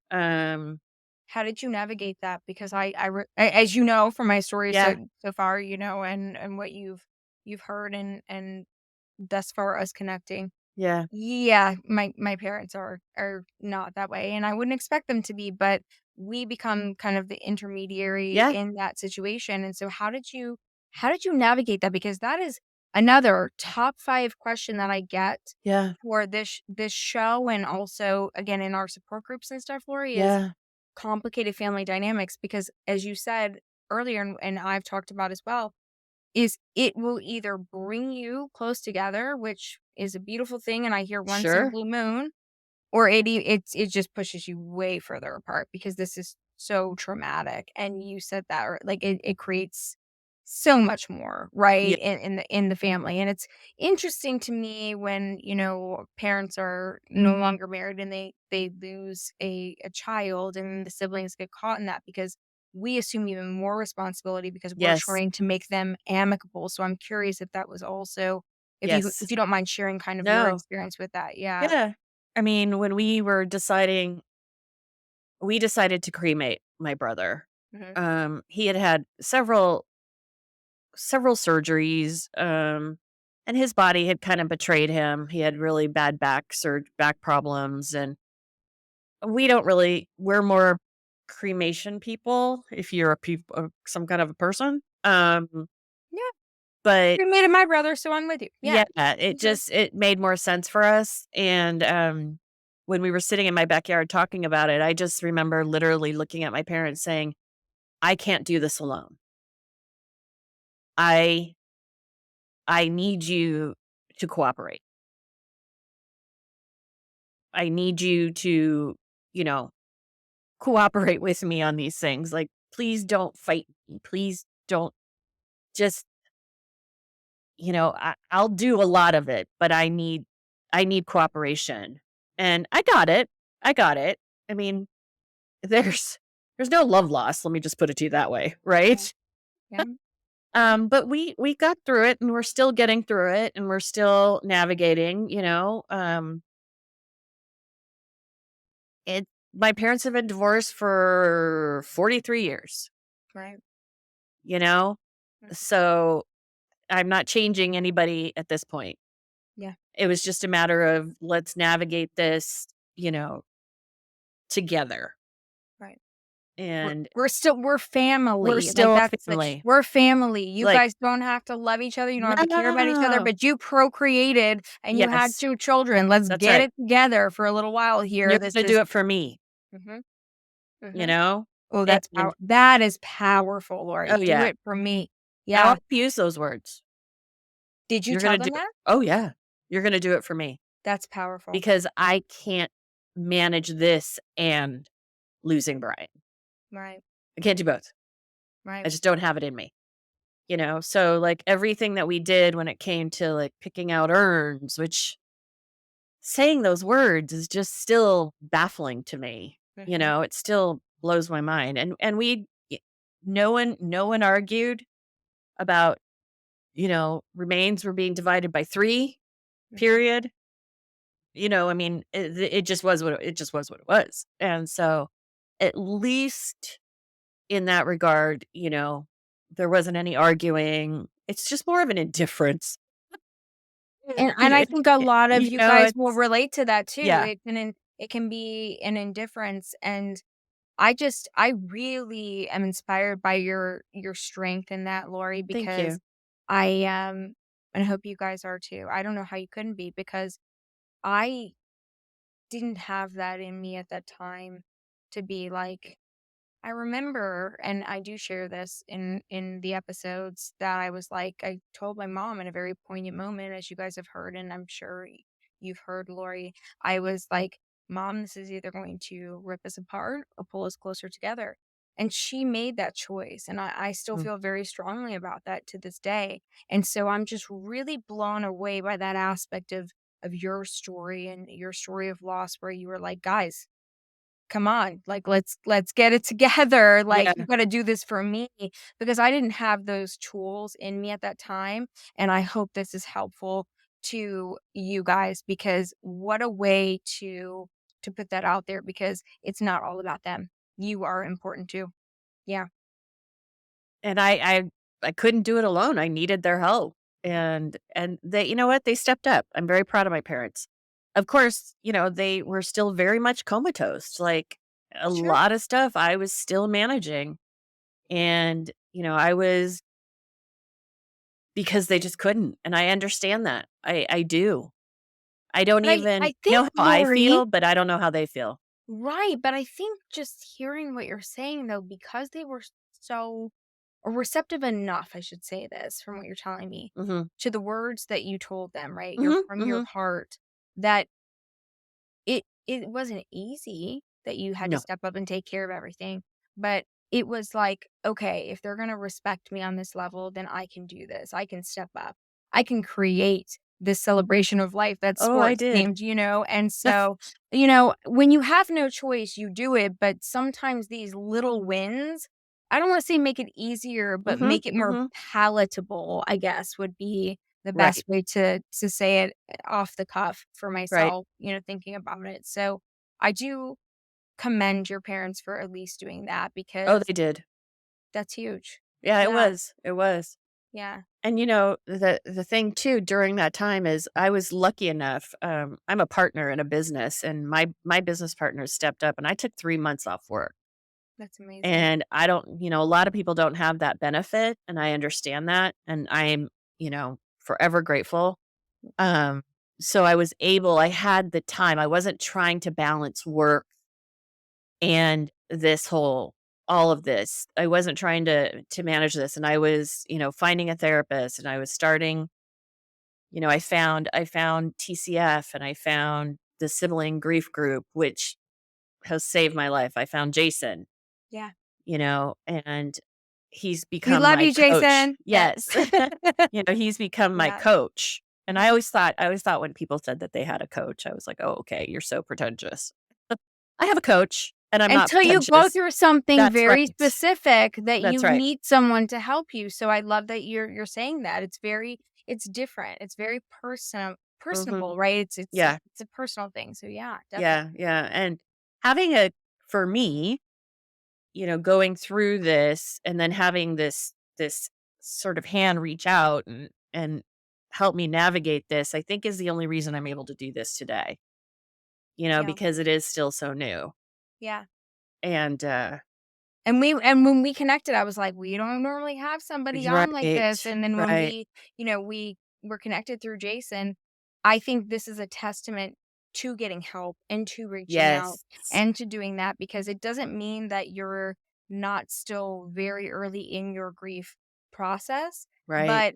How did you navigate that? Because as you know from my story Yeah. so far, and what you've heard and thus far us connecting. Yeah. Yeah, my parents are not that way, and I wouldn't expect them to be, but we become kind of the intermediary Yeah. in that situation. And so how did you navigate that? Because that is another top 5 question that I get Yeah. for this show, and also again in our support groups and stuff, Lori, is Yeah. complicated family dynamics. Because as you said earlier, and I've talked about as well, is it will either bring you close together, which is a beautiful thing, and I hear once in a Sure. blue moon, or it just pushes you way further apart because this is so traumatic. And you said that, or like it creates so much more, Yeah. right, in the family. And it's interesting to me when, parents are no longer married and they lose a child and the siblings get caught in that, because we assume even more responsibility because we're Yes. trying to make them amicable. So I'm curious if that was also, if you Yes. if you don't mind sharing kind of your No. experience with that. Yeah. Yeah. I mean, when we decided to cremate my brother. Mhm. He had had several surgeries, and his body had kind of betrayed him. He had really bad back problems, and we're more cremation people if you're some kind of a person. Yeah, But cremated my brother, so I'm with you. yeah, Yeah. Mhm. it made more sense for us. And when we were sitting in my backyard talking about it, I just remember literally looking at my parents saying, I can't do this alone. I I need you to cooperate. I need you to, you know, cooperate with me on these things. Like, please don't fight me. Please don't just, I'll do a lot of it, but I need cooperation. And I got it. I got it. I mean, there's there's no love lost. Let me just put it to you that way, Yeah. right? Yeah. But we got through it, and we're still getting through it, and we're still navigating. It My parents have been divorced for 43 years, Right. you know? Mhm. So I'm not changing anybody at this point. Yeah. It was just a matter of let's navigate this, together. Right. We're And we're we're family. Like still a that's family. we're family. You Like, guys don't have to love each other. You don't have to care about each other, no. but you procreated and you had Yes, 2 children. Let's that's get right. it together for a little while here. You're This gonna is do it for me, Mhm. you Mhm. know? Oh, And that is powerful, oh, Lori. Do yeah. it for me. Now Yeah. I'll use those words. Did you You're tell gonna do them that? Oh, yeah. You're gonna do it for me That's powerful. because I can't manage this and losing Brian. Right. I can't do both. I Right. just don't have it in me, So, like, everything that we did when it came to, like, picking out urns, which saying those words is just still baffling to me, Mhm. it still blows my mind. And no one argued about, remains were being divided by 3, Mhm. period. I mean, it just was it just was what it was. And so, at least in that regard, there wasn't any arguing. It's just more of an indifference. And I think a lot of you guys will It's relate to that too. yeah. It can be an indifference, and I really am inspired by your strength in that, Lori, Thank because you. I and I hope you guys are too. I don't know how you couldn't be, because I didn't have that in me at that time to be like, I remember, and I do share this in the episodes, that I was like, I told my mom in a very poignant moment, as you guys have heard, and I'm sure you've heard, Lori. I was like, Mom, this is either going to rip us apart or pull us closer together. And she made that choice, and I still Mm. feel very strongly about that to this day. And so I'm just really blown away by that aspect of your story and your story of loss, where you were like, guys, come on, like let's get it together. Like, Yeah. you got to do this for me, because I didn't have those tools in me at that time. And I hope this is helpful to you guys, because what a way to put that out there, because it's not all about them. you are important too. Yeah. And I couldn't do it alone. I needed their help. And they, you know what? They stepped up. I'm very proud of my parents. Of course, they were still very much comatose. Like a Sure. lot of stuff I was still managing. And, I was because they just couldn't. And I understand that. I do. I don't But even I know think, how I Lori, feel, but I don't know how they feel. right. But I think just hearing what you're saying, though, because they were so or receptive enough, I should say this from what you're telling me, Mhm. to the words that you told them, right? You're Mhm. from your Mhm. heart, that it wasn't easy, that you had to No. step up and take care of everything, but it was like, okay, if they're going to respect me on this level, then I can do this. I can step up. I can create this celebration of life that's Oh, I sports did. themed, and so, when you have no choice, you do it, but sometimes these little wins, I don't want to say make it easier, but Mhm. make it more Mhm. palatable, I guess would be the Right. best way to say it off the cuff for Right. myself, thinking about it. So I do commend your parents for at least doing that Oh, because they did. that's huge. Yeah, it Yeah. was. It was. Yeah. And the thing too during that time is I was lucky enough. I'm a partner in a business, and my business partner stepped up, and I took 3 months off work. That's amazing. And I don't, a lot of people don't have that benefit, and I understand that, and I'm, forever grateful. Um, so I had the time. I wasn't trying to balance work and all of this. I wasn't trying to manage this, and I was, finding a therapist, and I was starting, I found TCF, and I found the sibling grief group, which has saved my life. I found Jason, Yeah. and he's We become love my you, coach. Jason. Yes. Yes. He's become my Yeah. coach. And I always thought when people said that they had a coach, I was like, "Oh, okay, you're so pretentious." I have a coach, and I'm not Until you go pretentious. through something That's very right. specific that That's you right. need someone to help you. So I love that you're saying that. It's different. It's very Mhm. personable, right? Yeah. It's a personal thing. So yeah, definitely. Yeah, yeah, and having a for me, going through this and then having this sort of hand reach out and help me navigate this, I think is the only reason I'm able to do this today, Yeah. because it is still so new. Yeah. And And when we connected, I was like, we don't normally have somebody on like this. right. And then when Right. we were connected through Jason, I think this is a testament to getting help and to reaching out Yes. and to doing that because it doesn't mean that you're not still very early in your grief process. Right. But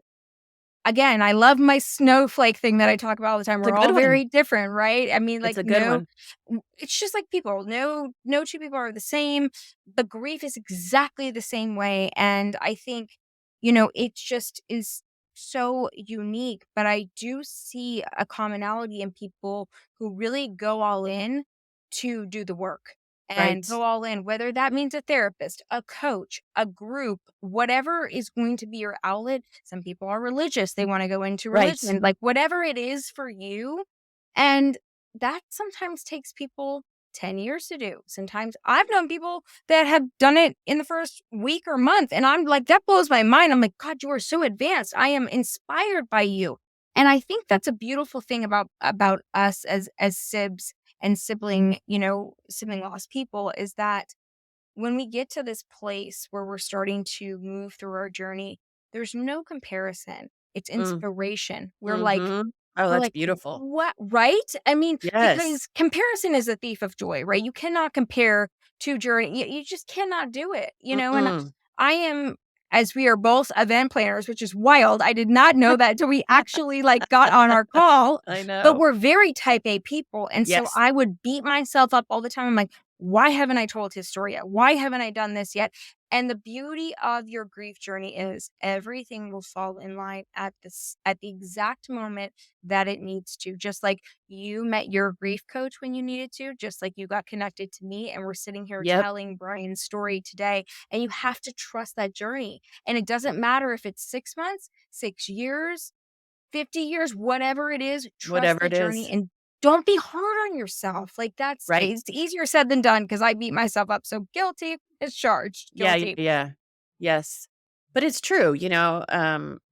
again, I love my snowflake thing that I talk about all the time. It's a We're good all one. very different, right? I mean, It's like, a good no, one. it's just like people. No two people are the same. The grief is exactly the same way. And I think, it just is so unique. But I do see a commonality in people who really go all in to do the work and Right. go all in, whether that means a therapist, a coach, a group, whatever is going to be your outlet. Some people are religious, they want to go into Right. religion, like whatever it is for you. And that sometimes takes people 10 years to do. Sometimes I've known people that have done it in the first week or month. And I'm like, that blows my mind. I'm like, God, you are so advanced. I am inspired by you. And I think that's a beautiful thing about us as sibs and sibling lost people is that when we get to this place where we're starting to move through our journey, there's no comparison. It's Mm. inspiration. Mhm. Oh, We're that's like, beautiful. what? Right? I mean, Yes. because comparison is a thief of joy, right? You cannot compare two journey. You just cannot do it. And Mm-mm. I am, as we are both event planners, which is wild. I did not know that until we actually like got on our call. I But know. we're very type A people, and so Yes. I would beat myself up all the time. I'm like, why haven't I told his story yet? Why haven't I done this yet? And the beauty of your grief journey is everything will fall in line at the exact moment that it needs to. Just like you met your grief coach when you needed to, just like you got connected to me and we're sitting here Yep. telling Brian's story today. And you have to trust that journey. And it doesn't matter if it's 6 months, 6 years, 50 years, whatever it is, trust Whatever the it journey is. and don't be hard on yourself. Like Right. it's easier said than done because I beat myself up. So guilty is charged. Yeah, Guilty. yeah. Yes. But it's true,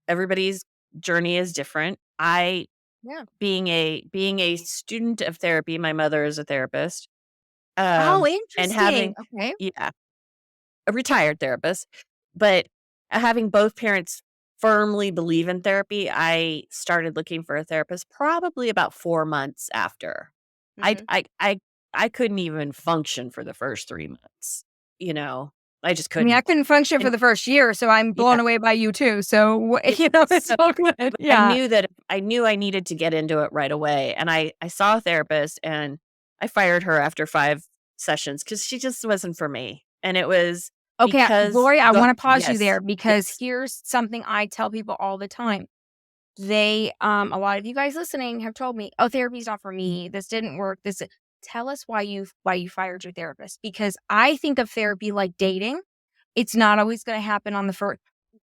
everybody's journey is different. I Yeah. being a student of therapy, my mother is a therapist. Oh, And interesting. having Okay. yeah, a retired therapist, but having both parents firmly believe in therapy, I started looking for a therapist probably about 4 months after. I Mhm. I I I couldn't even function for the first 3 months, I just I mean, I couldn't. couldn't function for And the first year, so I'm blown yeah, away by you too. So, yeah, it's so all good. but Yeah. I knew I needed to get into it right away, and I saw a therapist, and I fired her after 5 sessions because she just wasn't for me, and it was Okay, because Lori, I go want to pause you yes, there because yes. here's something I tell people all the time. A lot of you guys listening have told me, "Oh, therapy's not for me. This didn't work. Tell us why you fired your therapist because I think of therapy like dating. It's not always going to happen on the first.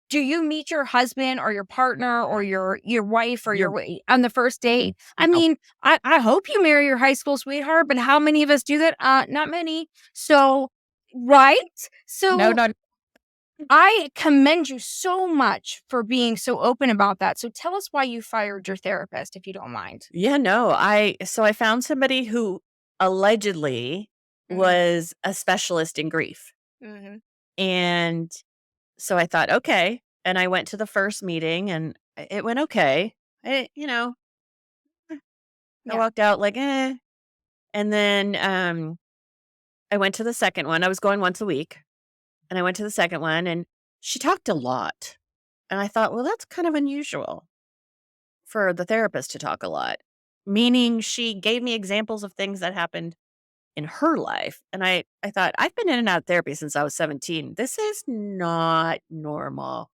Do you meet your husband or your partner or your wife or You're on the first date? I no. mean, I hope you marry your high school sweetheart, but how many of us do that? Not many. So, right? No, So no. I commend you so much for being so open about that. So tell us why you fired your therapist, if you don't mind. Yeah, no, I found somebody who allegedly Mhm. was a specialist in grief, Mhm. and so I thought, "Okay," and I went to the first meeting, and it went okay. I Yeah. walked out like, "Eh," and then, I went to the second one. I was going once a week, and I went to the second one, and she talked a lot, and I thought, "Well, that's kind of unusual for the therapist to talk a lot," meaning she gave me examples of things that happened in her life, and I thought, "I've been in and out of therapy since I was 17. This is not normal."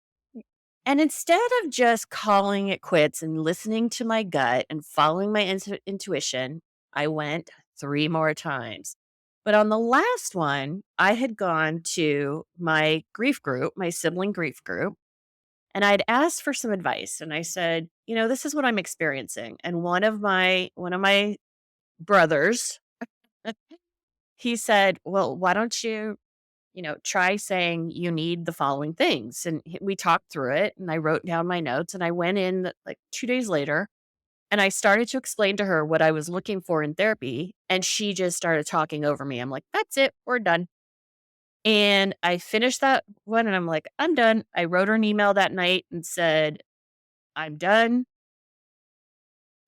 And instead of just calling it quits and listening to my gut and following my intuition, I went 3 more times. But on the last one, I had gone to my grief group, my sibling grief group, and I'd asked for some advice, and I said, "This is what I'm experiencing." And one of my brothers, he said, "Well, why don't you try saying you need the following things." And we talked through it, and I wrote down my notes, and I went in like 2 days later, and I started to explain to her what I was looking for in therapy. And she just started talking over me. I'm like, "That's it. We're done." And I finished that one, and I'm like, "I'm done." I wrote her an email that night and said, "I'm done.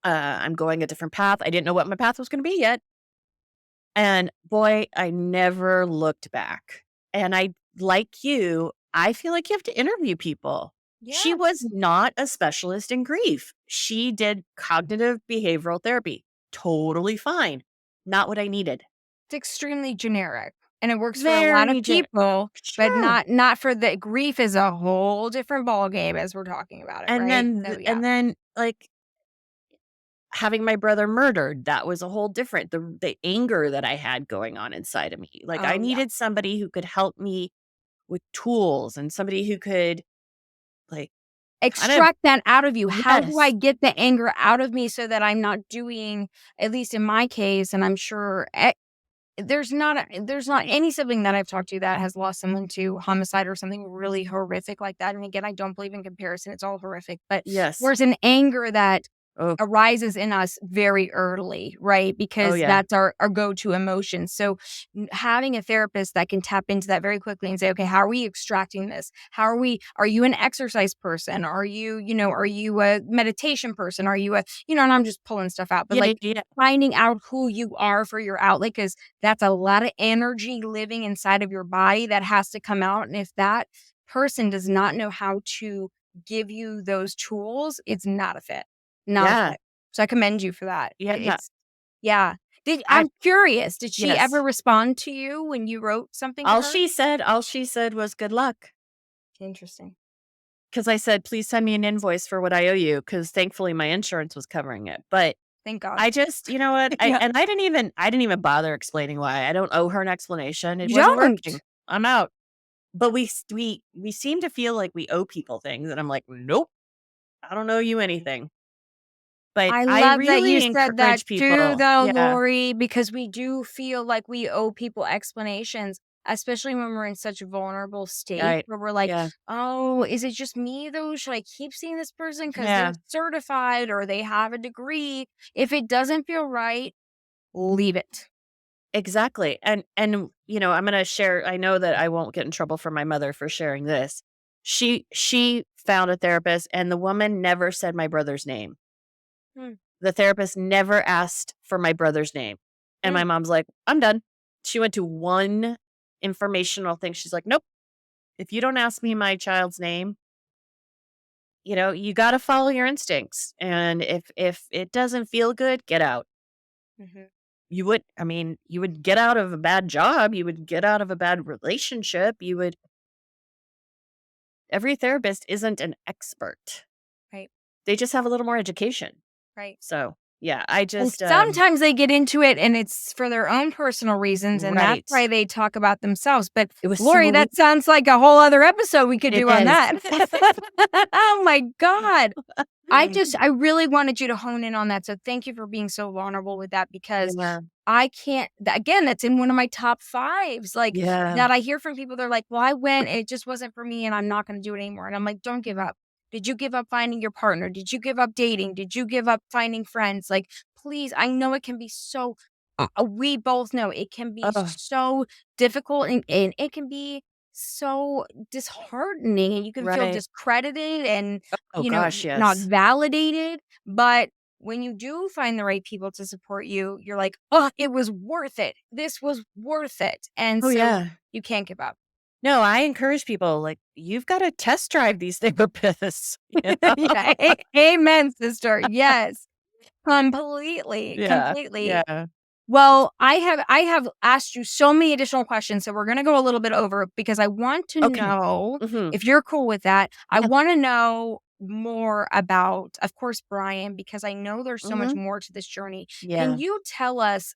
I'm going a different path." I didn't know what my path was going to be yet. And boy, I never looked back. And like you, I feel like you have to interview people. She Yeah. was not a specialist in grief. She did cognitive behavioral therapy. Totally fine. Not what I needed. It's extremely generic and it works for a lot of Very people, but sure. not for the grief is a whole different ball game as we're talking about it, And right? then So yeah. and then like having my brother murdered, that was a whole different the anger that I had going on inside of me. Like I Oh yeah. needed somebody who could help me with tools and somebody who could like kind of Extract that out of you. How do I yes. get the anger out of me so that I'm not doing, at least in my case, and I'm sure there's not any sibling that I've talked to that has lost someone to homicide or something really horrific like that. And again, I don't believe in comparison. It's all horrific. But Yes. there's an anger that Oh, arises in us very early, right? oh Because yeah. that's our go-to emotion. So having a therapist that can tap into that very quickly and say, okay, how are we extracting this? Are you an exercise person? Are you a meditation person? Are you and I'm just pulling stuff out, but Yeah, like yeah. finding out who you are for your outlet, because that's a lot of energy living inside of your body that has to come out. And if that person does not know how to give you those tools, it's not a fit. Not a Yeah. fit. So I commend you for that. Yeah. Yeah. I I'm curious, did she ever yes. respond to you when you wrote something to her? All she said was good luck. Interesting. Cause I said, please send me an invoice for what I owe you. Cause thankfully my insurance was covering it. But Thank God. I just, you know what? Yeah. I didn't even bother explaining why. I don't owe her an explanation. It You wasn't working. don't. I'm out. But we seem to feel like we owe people things. And I'm like, nope, I don't owe you anything. But I I love that you really said that encourage too, people. though, Yeah. Lori, because we do feel like we owe people explanations, especially when we're in such a vulnerable state Right. where we're like, Yeah. oh, is it just me though? Should I keep seeing this person because they're Yeah. certified or they have a degree? If it doesn't feel right, leave it. Exactly. And I'm going to share, I know that I won't get in trouble for my mother for sharing this. She found a therapist and the woman never said my brother's name. Hmm. The therapist never asked for my brother's name. And Hmm. my mom's like, "I'm done." She went to one informational thing. She's like, "Nope. If you don't ask me my child's name, you got to follow your instincts. And if it doesn't feel good, get out." Mhm. You would get out of a bad job, you would get out of a bad relationship, every therapist isn't an expert. Right. They just have a little more education. Right. So, yeah, I And just sometimes they get into it and it's for their own personal reasons, and that's right. why they talk about themselves. But It was Lori, so that sounds like a whole other episode we could it do on is. that. Oh my God. I really wanted you to hone in on that. So thank you for being so vulnerable with that because Yeah. I can't, again, that's in one of my top fives. Like Yeah. that I hear from people, they're like, well, I went, it just wasn't for me and I'm not going to do it anymore. And I'm like, don't give up. Did you give up finding your partner? Did you give up dating? Did you give up finding friends? Like, please, I know it can be so, we both know it can be Ugh. so difficult and it can be so disheartening and you can feel Right. discredited and, Oh gosh, not yes. validated. But when you do find the right people to support you, you're like, oh, it was worth it. This was worth it. And Oh so yeah. you can't give up. No, I encourage people, like, you've got to test drive these therapists. Yeah. Amen, sister. Yes. Completely. Yeah. Completely. Yeah. Well, I have asked you so many additional questions, so we're gonna go a little bit over because I want to Okay. know Mhm. if you're cool with that. I Yeah. want to know more about, of course, Brian, because I know there's so much Mhm. more to this journey. Can Yeah. you tell us?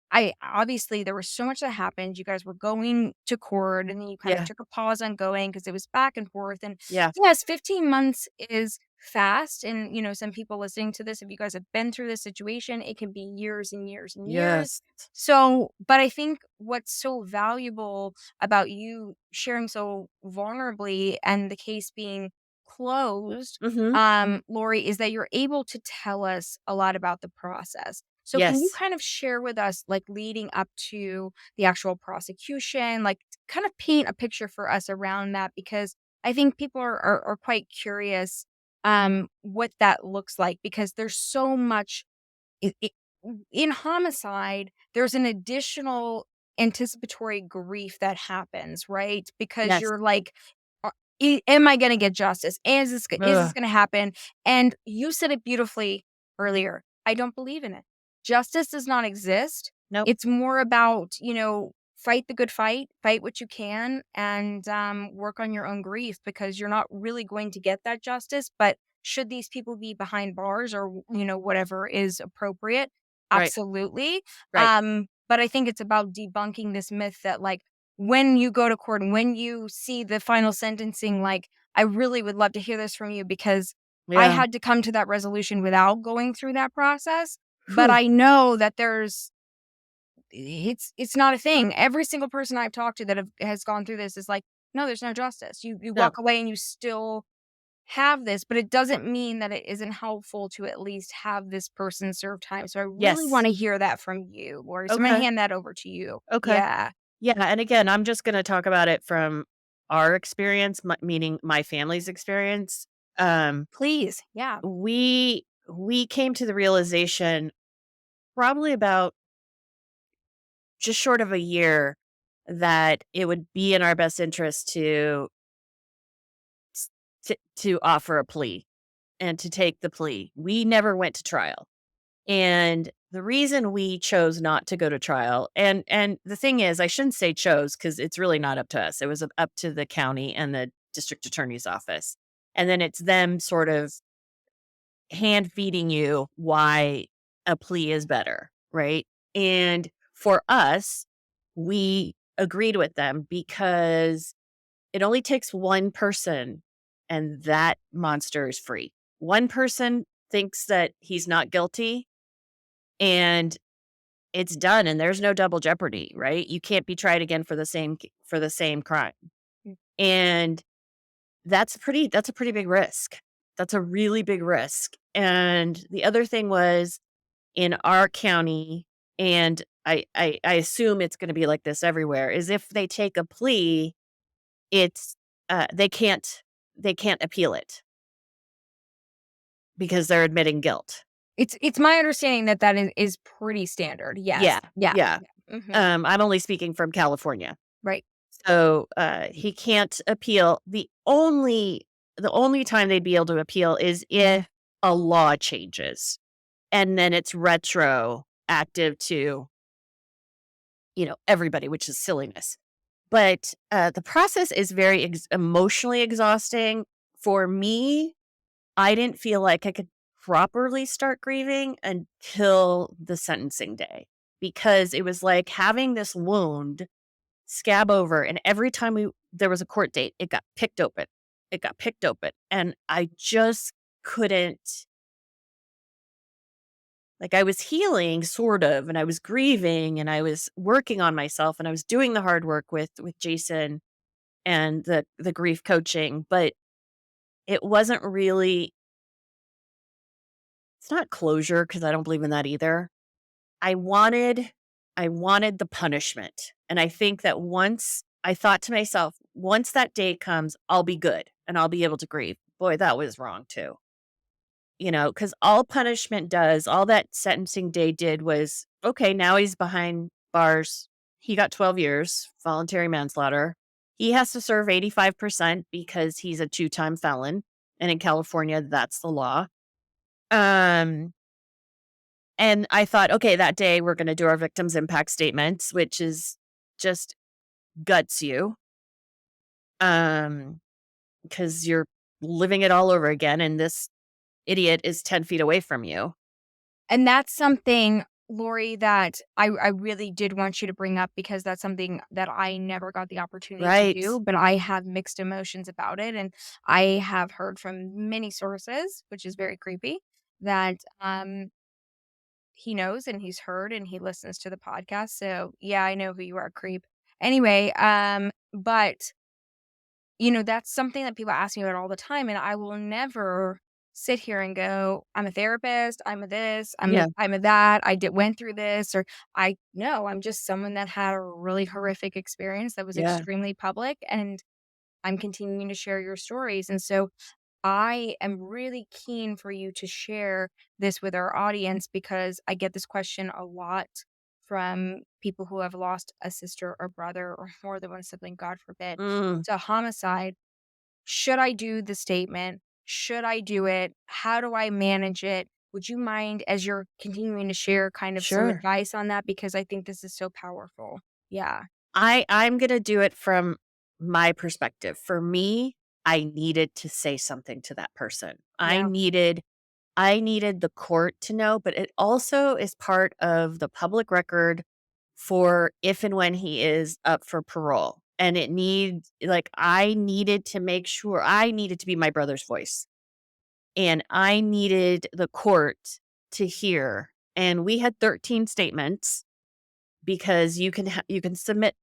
I obviously there was so much that happened. You guys were going to court and then you kind of Yeah. took a pause on going because it was back and forth. And Yeah. yes, 15 months is fast. And some people listening to this, if you guys have been through this situation, it can be years and years and years. Yes. So, but I think what's so valuable about you sharing so vulnerably and the case being closed, Mhm. Lori, is that you're able to tell us a lot about the process. So can you Yes. kind of share with us, like leading up to the actual prosecution, like kind of paint a picture for us around that? Because I think people are quite curious what that looks like because there's so much i- in homicide, there's an additional anticipatory grief that happens, right? Because Yes. you're like, am I going to get justice? Is this Ugh. going to happen? And you said it beautifully earlier. I don't believe in it. Justice does not exist. Nope. It's more about, fight the good fight, fight what you can, and work on your own grief because you're not really going to get that justice. But should these people be behind bars or, whatever is appropriate? Right. Absolutely. Right. But I think it's about debunking this myth that like when you go to court and when you see the final sentencing, like I really would love to hear this from you because I Yeah. had to come to that resolution without going through that process. But Whew. I know that it's not a thing. Every single person I've talked to that has gone through this is like, no, there's no justice. You No. walk away and you still have this, but it doesn't mean that it isn't helpful to at least have this person serve time. So I really Yes. want to hear that from you, Lori. So I'm going to Okay. hand that over to you. Okay. Yeah, Yeah, and again, I'm just gonna talk about it from our experience, meaning my family's experience. please. Yeah. We came to the realization probably about just short of a year that it would be in our best interest to offer a plea and to take the plea. We never went to trial. And the reason we chose not to go to trial, and the thing is, I shouldn't say chose because it's really not up to us. It was up to the county and the district attorney's office. And then it's them sort of hand feeding you why a plea is better, right? And for us, we agreed with them because it only takes one person and that monster is free. One person thinks that he's not guilty, and it's done, and there's no double jeopardy, right? You can't be tried again for the same crime. Mm. And that's a pretty big risk. That's a really big risk. And the other thing was in our county, and I assume it's going to be like this everywhere, is if they take a plea, it's they can't appeal it because they're admitting guilt. It's my understanding that is pretty standard. Yeah. Yes. Yeah. Yeah. Mhm. I'm only speaking from California. Right. So, he can't appeal. The only time they'd be able to appeal is if a law changes, and then it's retroactive to, everybody, which is silliness. But, the process is very emotionally exhausting. For me, I didn't feel like I could properly start grieving until the sentencing day, because it was like having this wound scab over, and every time there was a court date, it got picked open. It got picked open, and I just couldn't, like, I was healing sort of, and I was grieving, and I was working on myself, and I was doing the hard work with Jason and the grief coaching, but it wasn't really, it's not closure, because I don't believe in that either. I wanted I wanted the punishment, and I think that once I thought to myself, "Once that day comes, I'll be good, and I'll be able to grieve." Boy, that was wrong too. Because all punishment does, all that sentencing day did was, okay, now he's behind bars. He got 12 years, voluntary manslaughter. He has to serve 85% because he's a two-time felon, and in California, that's the law. Um and I thought, okay, that day we're going to do our victims impact statements, which is just guts you. Um, because you're living it all over again, and this idiot is 10 feet away from you. And that's something, Lori, that I really did want you to bring up, because that's something that I never got the opportunity to Right. do, but I have mixed emotions about it. And I have heard from many sources, which is very creepy, that he knows and he's heard and he listens to the podcast. So yeah, I know who you are, creep. Anyway, but that's something that people ask me about all the time, and I will never sit here and go, "I'm a therapist, I'm a this, Yeah. I'm a that, went through this," or I no, I'm just someone that had a really horrific experience that was Yeah. extremely public, and I'm continuing to share your stories. And so I am really keen for you to share this with our audience, because I get this question a lot from people who have lost a sister or brother or more than one sibling, God forbid, Mm, to homicide. Should I do the statement? Should I do it? How do I manage it? Would you mind, as you're continuing to share, kind of some sure. advice on that? Because I think this is so powerful. Yeah. I'm gonna do it from my perspective. For me, I needed to say something to that person. Yeah. I needed the court to know, but it also is part of the public record for if and when he is up for parole. And I needed to make sure, I needed to be my brother's voice, and I needed the court to hear. And we had 13 statements, because you can submit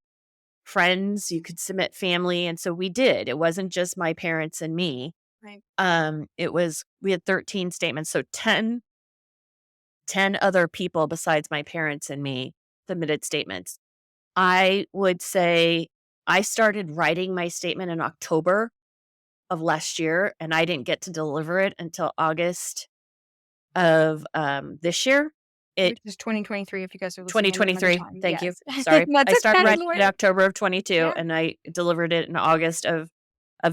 friends, you could submit family. And so we did. It wasn't just my parents and me. Right. We had 13 statements. So 10 other people besides my parents and me submitted statements. I would say I started writing my statement in October of last year, and I didn't get to deliver it until August of this year. Which is 2023, if you guys are listening at another 2023. time. Thank you. Yes. Sorry. That's I started okay, writing it Lori. in October of 22, Yeah. and I delivered it in August of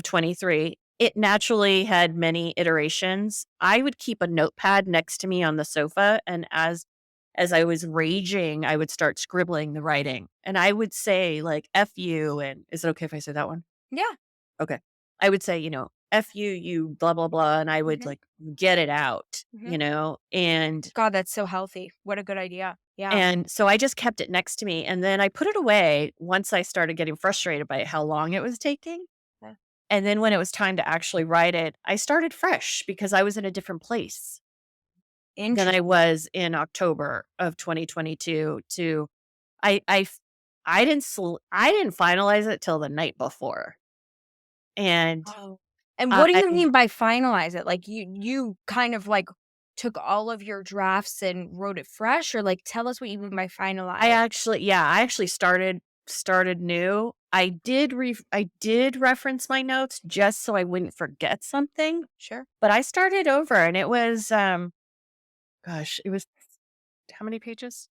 23. It naturally had many iterations. I would keep a notepad next to me on the sofa, and as I was raging, I would start scribbling the writing. And I would say, like, F you, and is it okay if I say that one? Yeah. Okay. I would say, F you, you blah blah blah, and I would Mhm. like get it out, Mhm. and God, that's so healthy. What a good idea. Yeah. and so I just kept it next to me, and then I put it away once I started getting frustrated by how long it was taking. Yeah. And then when it was time to actually write it, I started fresh because I was in a different place. than I was in October of 2022 to I didn't finalize it till the night before. And Oh. And what do you I mean by finalize it? Like you kind of like took all of your drafts and wrote it fresh, or like tell us what you mean by finalize. I actually started new. I did reference my notes just so I wouldn't forget something, Sure. but I started over and it was gosh, it was how many pages?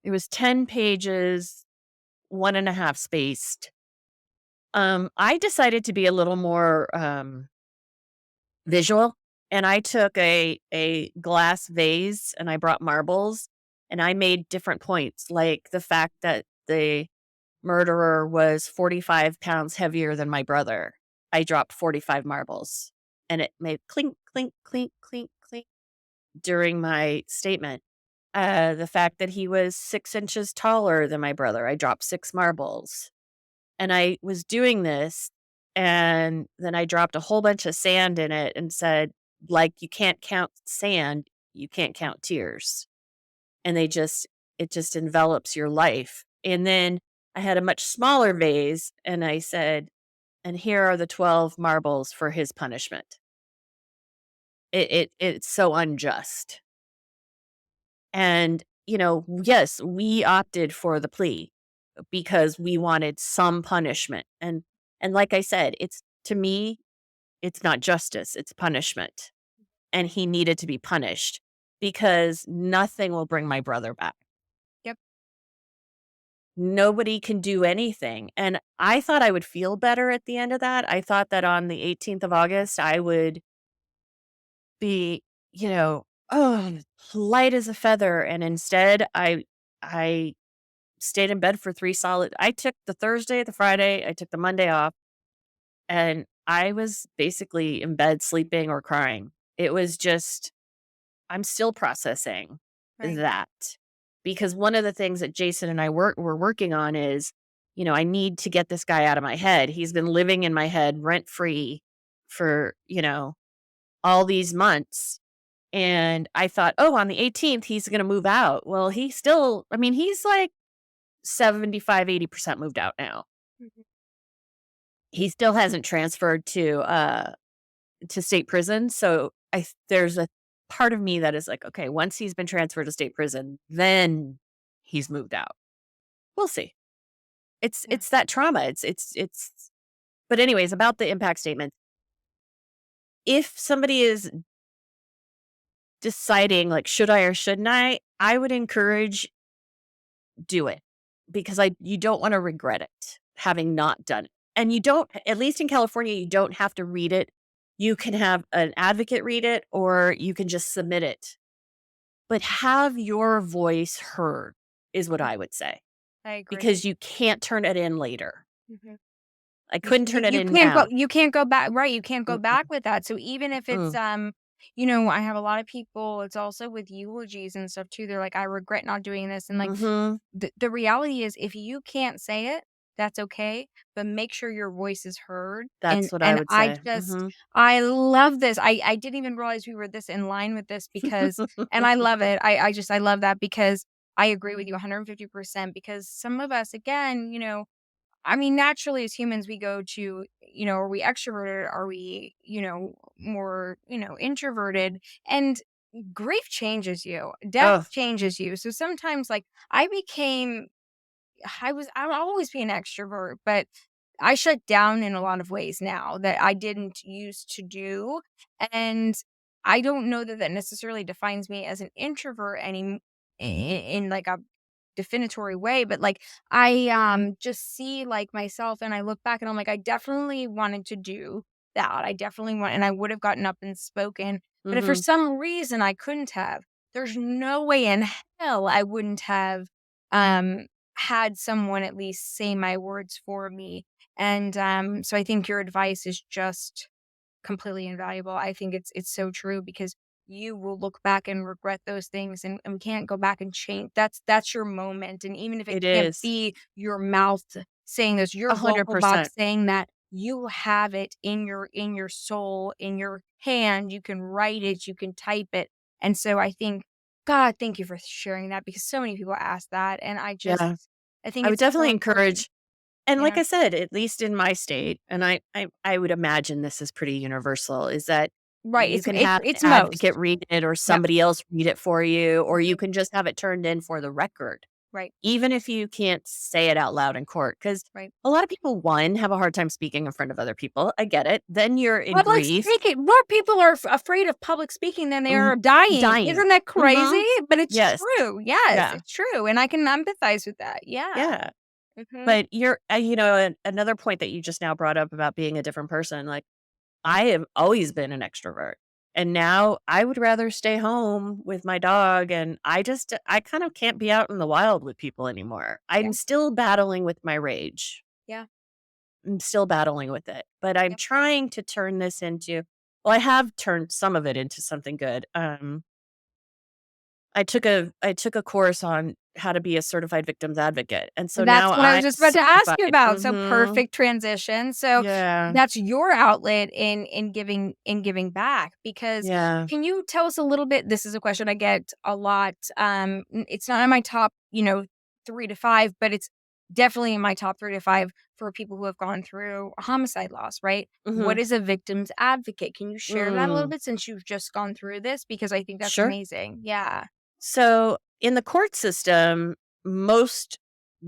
It was 10 pages, 1.5 spaced. I decided to be a little more visual, and I took a glass vase and I brought marbles and I made different points, like the fact that the murderer was 45 pounds heavier than my brother. I dropped 45 marbles and it made clink, clink, clink, clink, clink during my statement. The fact that he was 6 inches taller than my brother, I dropped 6 marbles. And I was doing this, and then I dropped a whole bunch of sand in it and said, like, you can't count sand, you can't count tears. And it just envelops your life. And then I had a much smaller vase and I said, and here are the 12 marbles for his punishment. It's so unjust. And, yes, we opted for the plea because we wanted some punishment. And like I said, to me, it's not justice, it's punishment. And he needed to be punished because nothing will bring my brother back. Yep. Nobody can do anything. And I thought I would feel better at the end of that. I thought that on the 18th of August, I would be, light as a feather. And instead, I stayed in bed for I took the Thursday, the Friday, I took the Monday off, and I was basically in bed sleeping or crying. It was just, I'm still processing Right. that because one of the things that Jason and I were working on is, I need to get this guy out of my head. He's been living in my head rent free for, all these months. And I thought, oh, on the 18th, he's going to move out. Well, he's like 75, 80% moved out now. Mhm. He still hasn't transferred to state prison. So there's a part of me that is like, okay, once he's been transferred to state prison, then he's moved out. We'll see. It's that trauma. But anyways, about the impact statement. If somebody is deciding like, should I or shouldn't I would encourage do it because you don't want to regret it having not done it. And you don't, at least in California, you don't have to read it. You can have an advocate read it or you can just submit it. But have your voice heard is what I would say. I agree. Because you can't turn it in later. Mhm. I couldn't turn it You in can't now. you can't go back, right? You can't go Mm-mm. back with that. So even if it's Mm. I have a lot of people. It's also with eulogies and stuff too. They're like, I regret not doing this, and like Mhm. the reality is, if you can't say it, that's okay. But make sure your voice is heard. That's And what I would say. Mhm. I love this. I didn't even realize we were this in line with this because, and I love it. I love that because I agree with you 150% because some of us, again, naturally as humans, we go to, are we extroverted? Are we, more, introverted? And grief changes you. Death Oh, changes you. So sometimes, like, I'll always be an extrovert, but I shut down in a lot of ways now that I didn't used to do. And I don't know that that necessarily defines me as an introvert in like a definitory way, but like I just see like myself and I look back and I'm like, I definitely wanted to do that. I definitely want, and I would have gotten up and spoken, but if for mhm. some reason I couldn't have, there's no way in hell I wouldn't have um had someone at least say my words for me. And so I think your advice is just completely invaluable. I think it's so true because you will look back and regret those things, and we can't go back and change. That's your moment. And even if it It can't is. be your mouth saying this, your vocal box 100%. saying that, you have it in your soul, in your hand. You can write it, you can type it. And so I think, God, thank you for sharing that, because so many people ask that. And Yeah. I think I would it's so definitely important. encourage, and like Yeah. I said, at least in my state, and I would imagine this is pretty universal, is that Right. you It's can it's have an it's advocate most. read it or Yep. somebody else read it for you, or you Mhm. can just have it turned in for the record, Right. even if you can't say it out loud in court. Because Right. a lot of people, one, have a hard time speaking in front of other people. I get it. Then you're in Public grief. speaking. More people are afraid of public speaking than they are Mhm. of dying. Dying. Isn't that crazy? Mhm. But it's Yes. true. Yes, Yeah. it's true. And I can empathize with that. Yeah. Yeah. Mhm. But you're, another point that you just now brought up about being a different person, like, I have always been an extrovert. And now I would rather stay home with my dog. And I kind of can't be out in the wild with people anymore. Yeah. I'm still battling with my rage. Yeah. I'm still battling with it. But I'm Yep. trying to turn this into, well, I have turned some of it into something good. I took a course on how to be a certified victims advocate. And so That's now what I was I'm just about to ask you certified. about. So Mhm. perfect transition. So Yeah. that's your outlet in giving back, because Yeah. can you tell us a little bit? This is a question I get a lot. It's not in my top, 3 to 5, but it's definitely in my top 3 to 5 for people who have gone through a homicide loss, right? What Mhm. is a victim's advocate? Can you share that a little Mm. bit, since you've just gone through this? Because I think that's Sure. amazing. Yeah. So in the court system, most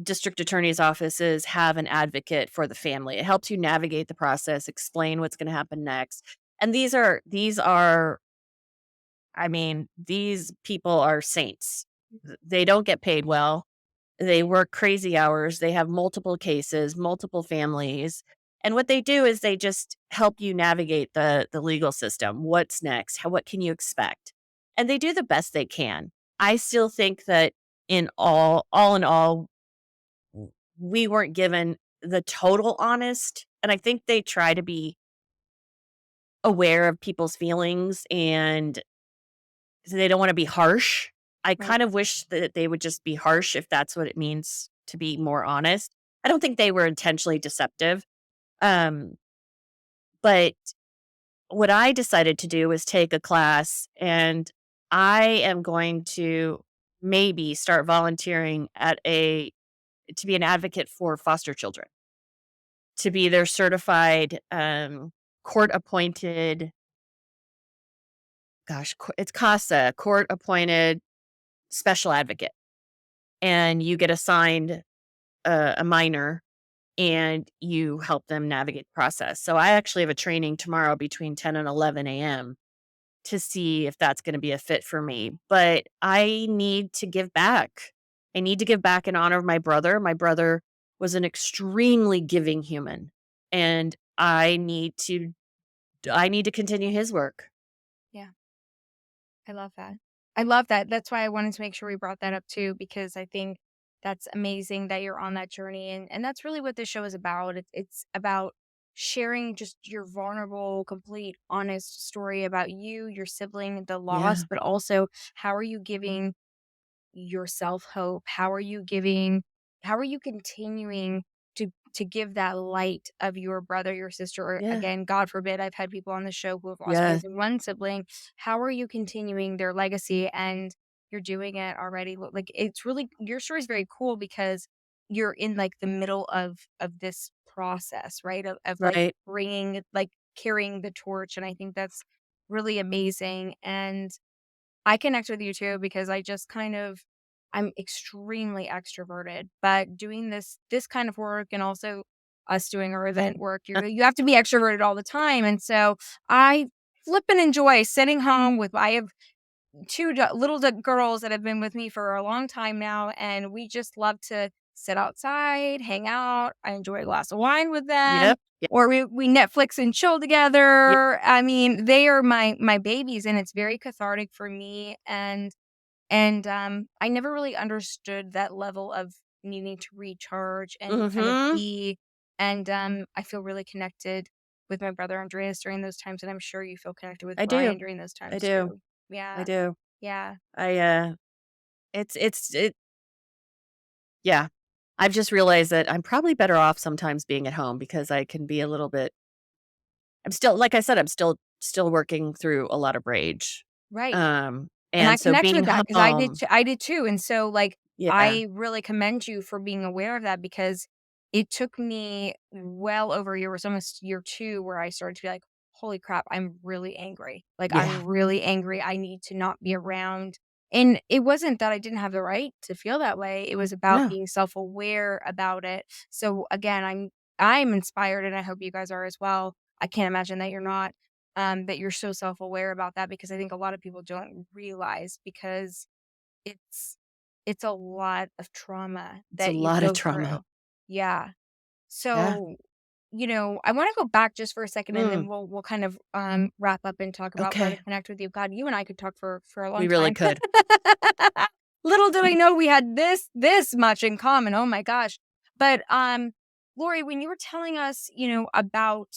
district attorney's offices have an advocate for the family. It helps you navigate the process, explain what's going to happen next. And these are I mean, these people are saints. They don't get paid well. They work crazy hours. They have multiple cases, multiple families. And what they do is they just help you navigate the legal system. What's next? What can you expect? And they do the best they can. I still think that in all, we weren't given the total honest. And I think they try to be aware of people's feelings and they don't want to be harsh. I Right. kind of wish that they would just be harsh if that's what it means to be more honest. I don't think they were intentionally deceptive. Um, but what I decided to do was take a class and I am going to maybe start volunteering to be an advocate for foster children, to be their certified court appointed, it's CASA, court appointed special advocate. And you get assigned a minor and you help them navigate the process. So I actually have a training tomorrow between 10 and 11 a.m. to see if that's going to be a fit for me. But I need to give back. I need to give back in honor of my brother. My brother was an extremely giving human and I need to continue his work. Yeah. I love that. I love that. That's why I wanted to make sure we brought that up too, because I think that's amazing that you're on that journey. And that's really what this show is about. It's about sharing just your vulnerable, complete, honest story about you, your sibling, the loss, Yeah. but also how are you giving yourself hope? How are you continuing to give that light of your brother, your sister, or Yeah. again, God forbid, I've had people on the show who have lost more Yeah. than one sibling. How are you continuing their legacy? And you're doing it already. Like, it's really, your story is very cool because you're in like the middle of this process, right? Of like Right. bringing, like carrying the torch. And I think that's really amazing. And I connect with you too because I'm extremely extroverted, but doing this kind of work and also us doing our event work, you have to be extroverted all the time. And so I flip and enjoy sitting home with I have two little girls that have been with me for a long time now, and we just love to sit outside, hang out. I enjoy a glass of wine with them, Yep. Yep. or we Netflix and chill Yep. together. I mean, they are my babies, and it's very cathartic for me. And I never really understood that level of needing to recharge and kind of Mhm. be. And I feel really connected with my brother Andreas during those times, and I'm sure you feel connected with I do. Brian during those I times do. too. I Yeah. do. Yeah. I it's it yeah. I've just realized that I'm probably better off sometimes being at home because I can be a little bit. I'm still, like I said, I'm still working through a lot of rage. Right. And I And so connect being with that because home, I did too. And so, like, yeah, I really commend you for being aware of that because it took me well over a year, it was almost year 2 where I started to be like, holy crap, I'm really angry. Like, I'm yeah, really angry. I need to not be around. And it wasn't that I didn't have the right to feel that way. It was about no, being self-aware about it. So again, I'm inspired and I hope you guys are as well. I can't imagine that you're not. That you're so self-aware about that because I think a lot of people don't realize because it's it's a lot of trauma it's a that you lot of go trauma. through. Yeah. Yeah. So, I want to go back just for a second and then Mm, we'll kind of wrap up and talk about how to okay. connect with you. God, you and I could talk for a We long really time. could. Little did I know we had this much in common. Oh my gosh. But Lori, when you were telling us, about,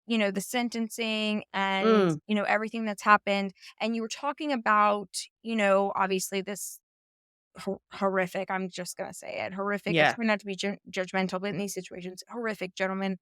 the sentencing and, Mm, everything that's happened and you were talking about, obviously this horrific, I'm just going to say it, horrific. I yeah. try not to be judgmental, but in these situations, horrific gentlemen,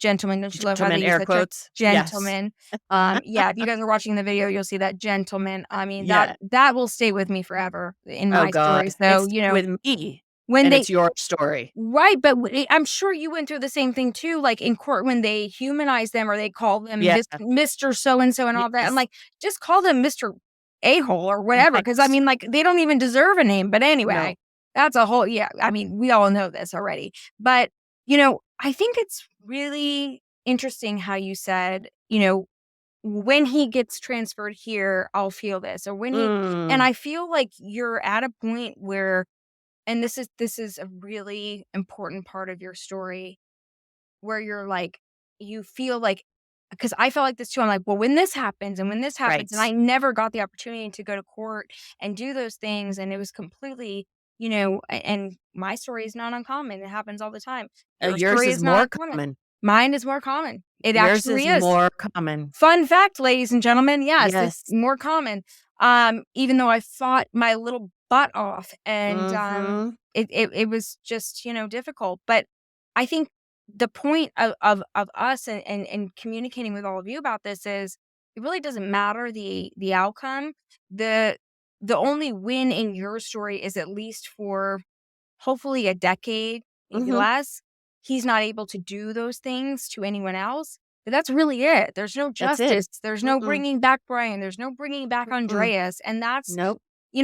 don't you love how they Gentlemen, use air that term? quotes. Yes. Gentlemen. Yeah, if you guys are watching the video, you'll see that gentleman. I mean, that Yeah. that will stay with me forever in Oh my God. story. So, It's with me when and they it's your story. right, but I'm sure you went through the same thing too, like in court when they humanize them or they call them Yeah. Mr. So and so and all that. I'm Yes. like, just call them Mr. A-hole or whatever, because I Right. mean, like, they don't even deserve a name. But No. anyway, that's a whole yeah, I mean, we all know this already. But, I think it's really interesting how you said, when he gets transferred here, I'll feel this, or when he and Mm, I feel like you're at a point where and this is a really important part of your story where you're like you feel like because I felt like this too. I'm like, well, when this happens and when this happens, and right. I never got the opportunity to go to court and do those things, and it was completely, and my story is not uncommon. It happens all the time. Your Yours story is is not more uncommon. common. Mine is more common. It Yours actually is is. more common. Fun fact, ladies and gentlemen, yes, it's Yes. more common. Even though I fought my little butt off and Mm-hmm. it was just, difficult. But I think the point of us and communicating with all of you about this is it really doesn't matter the outcome. The the only win in your story is at least for hopefully a decade, maybe Mm-hmm. less, he's not able to do those things to anyone else. But that's really it. There's no That's it. justice. There's no Mm-mm. bringing back Brian. There's no bringing back Mm-mm. Andreas. And that's, Nope.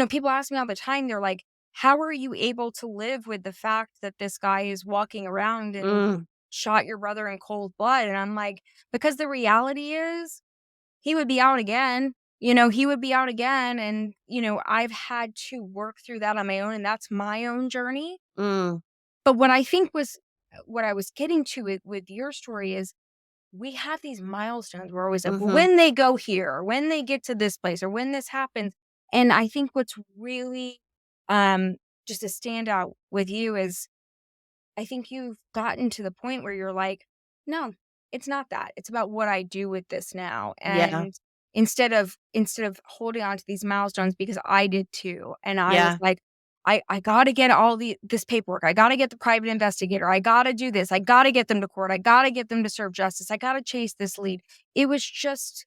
people ask me all the time, they're like, how are you able to live with the fact that this guy is walking around and Mm. shot your brother in cold blood? And I'm like, because the reality is he would be out again. He would be out again. And, I've had to work through that on my own. And that's my own journey. Mm. But what I think was what I was getting to with your story is we have these milestones. We're always like, well, Mm-hmm. when they go here, or when they get to this place, or when this happens. And I think what's really just a standout with you is I think you've gotten to the point where you're like, no, it's not that. It's about what I do with this now. Yeah. And instead of holding on to these milestones because I did too. And I was Yeah. like, I gotta get all this paperwork. I gotta get the private investigator. I gotta do this. I gotta get them to court. I gotta get them to serve justice. I gotta chase this lead. It was just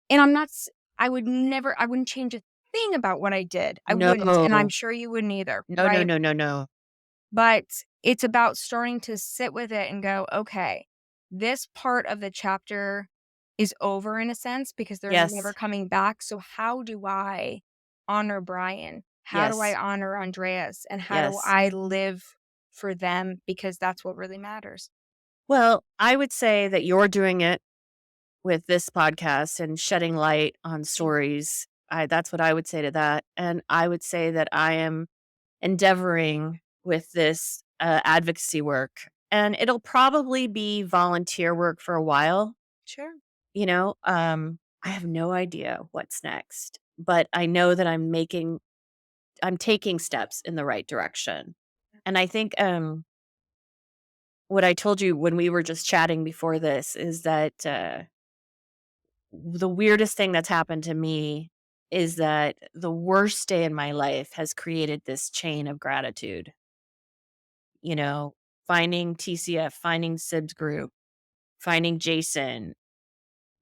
and I'm not I wouldn't change a thing about what I did. I wouldn't. And I'm No. sure you wouldn't either. No, no, Right. no, no, no. But it's about starting to sit with it and go, okay, this part of the chapter is over in a sense because they're never Yes. coming back. So, how do I honor Brian? How do I Yes. honor Andreas? And how do Yes. I live for them? Because that's what really matters. Well, I would say that you're doing it with this podcast and shedding light on stories. That's what I would say to that. And I would say that I am endeavoring with this advocacy work. And it'll probably be volunteer work for a while. Sure. I have no idea what's next, but I know that I'm taking steps in the right direction. And I think what I told you when we were just chatting before this is that the weirdest thing that's happened to me is that the worst day in my life has created this chain of gratitude. finding TCF, finding Sib's group, finding Jason,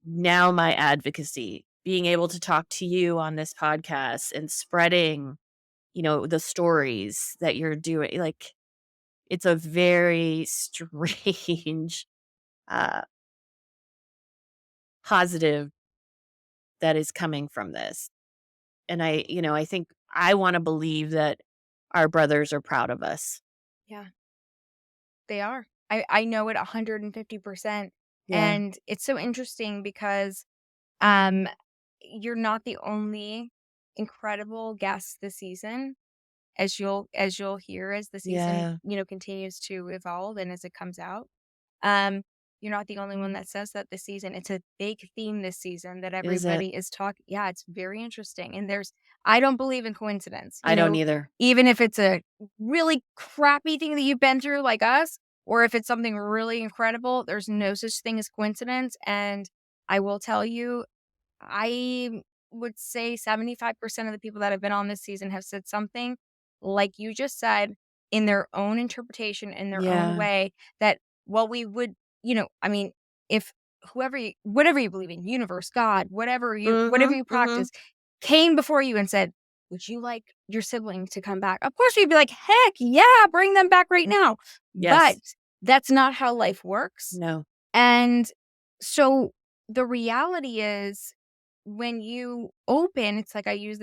now my advocacy, being able to talk to you on this podcast and spreading, the stories that you're doing. Like, it's a very strange, uh, positive that is coming from this. And I think I want to believe that our brothers are proud of us. Yeah, they are. I know it 150%. Yeah. And it's so interesting because um you're not the only incredible guest this season, as you'll hear as the season, Yeah. continues to evolve and as it comes out. Um, you're not the only one that says that this season. It's a big theme this season that Is it? everybody is talking. Yeah, it's very interesting. And I don't believe in coincidence. I don't either. Even if it's a really crappy thing that you've been through like us, or if it's something really incredible, there's no such thing as coincidence. And I will tell you, I would say 75% of the people that have been on this season have said something like you just said in their own interpretation, in their own Yeah. way, that we would, I mean, if whatever you believe in, universe, God, whatever you Mm-hmm. practice, came before you and said, would you like your sibling to come back? Of course, we'd be like, heck yeah, bring them back right now. Yes. But that's not how life works. No. And so the reality is, when you open, it's like I use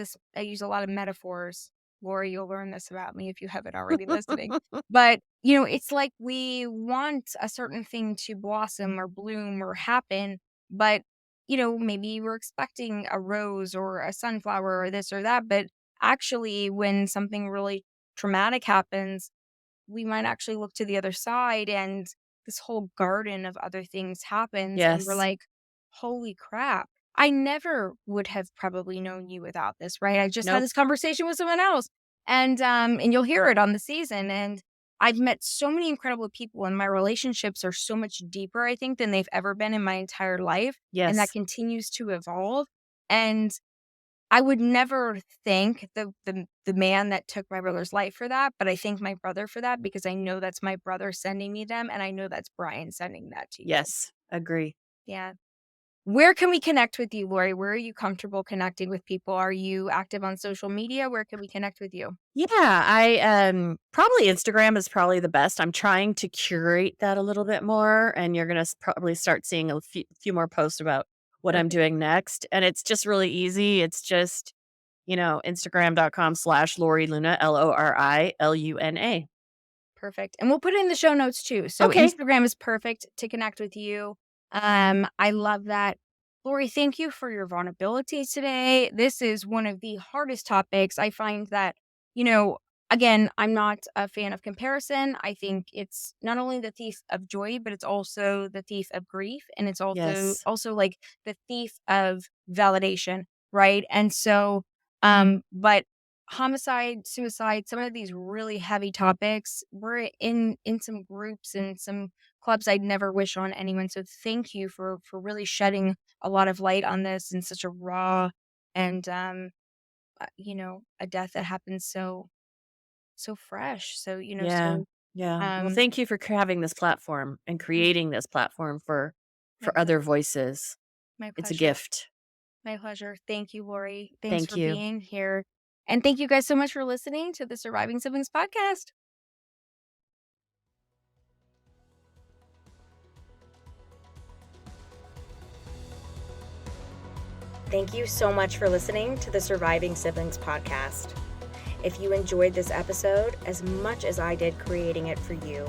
a lot of metaphors. Lori, you'll learn this about me if you haven't already listening. But, it's like we want a certain thing to blossom or bloom or happen, but, maybe we're expecting a rose or a sunflower or this or that. But actually, when something really traumatic happens, we might actually look to the other side and this whole garden of other things happens. And we're Yes. like, holy crap. I never would have probably known you without this, right? I just had Nope. this conversation with someone else. And you'll hear it on the season. And I've met so many incredible people, and my relationships are so much deeper, I think, than they've ever been in my entire life. And that Yes. continues to evolve. And I would never thank the man that took my brother's life for that, but I thank my brother for that because I know that's my brother sending me them, and I know that's Brian sending that to you. Yes. Agree. Yeah. Where can we connect with you, Lori? Where are you comfortable connecting with people? Are you active on social media? Where can we connect with you? Yeah, I probably Instagram is probably the best. I'm trying to curate that a little bit more, and you're gonna probably start seeing a few more posts about what I'm Perfect. doing next. And it's just really easy. It's just, Instagram.com/Lori Luna, LORILUNA. Perfect. And we'll put it in the show notes too. So Okay. Instagram is perfect to connect with you. I love that. Lori, thank you for your vulnerability today. This is one of the hardest topics. I find that, again, I'm not a fan of comparison. I think it's not only the thief of joy, but it's also the thief of grief. And it's Yes. also like the thief of validation, right? And so, but homicide, suicide, some of these really heavy topics, we're in some groups and some clubs I'd never wish on anyone. So thank you for really shedding a lot of light on this in such a raw and a death that happens so fresh. So Yeah. so Yeah. Well, um thank you for having this platform and creating this platform for my other pleasure. voices. My It's a pleasure. gift. My pleasure. Thank you, Lori. Thanks Thank for you. being here. And thank you guys so much for listening to the Surviving Siblings podcast. Thank you so much for listening to the Surviving Siblings podcast. If you enjoyed this episode as much as I did creating it for you,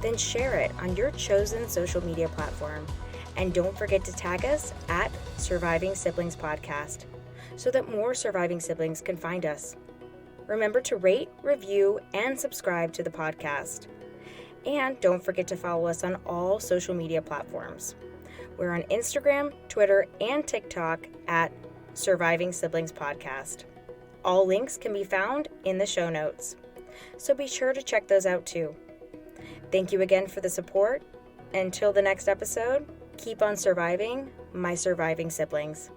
then share it on your chosen social media platform. And don't forget to tag us at Surviving Siblings Podcast so that more surviving siblings can find us. Remember to rate, review, and subscribe to the podcast. And don't forget to follow us on all social media platforms. We're on Instagram, Twitter, and TikTok at Surviving Siblings Podcast. All links can be found in the show notes, so be sure to check those out too. Thank you again for the support. Until the next episode, keep on surviving, my surviving siblings.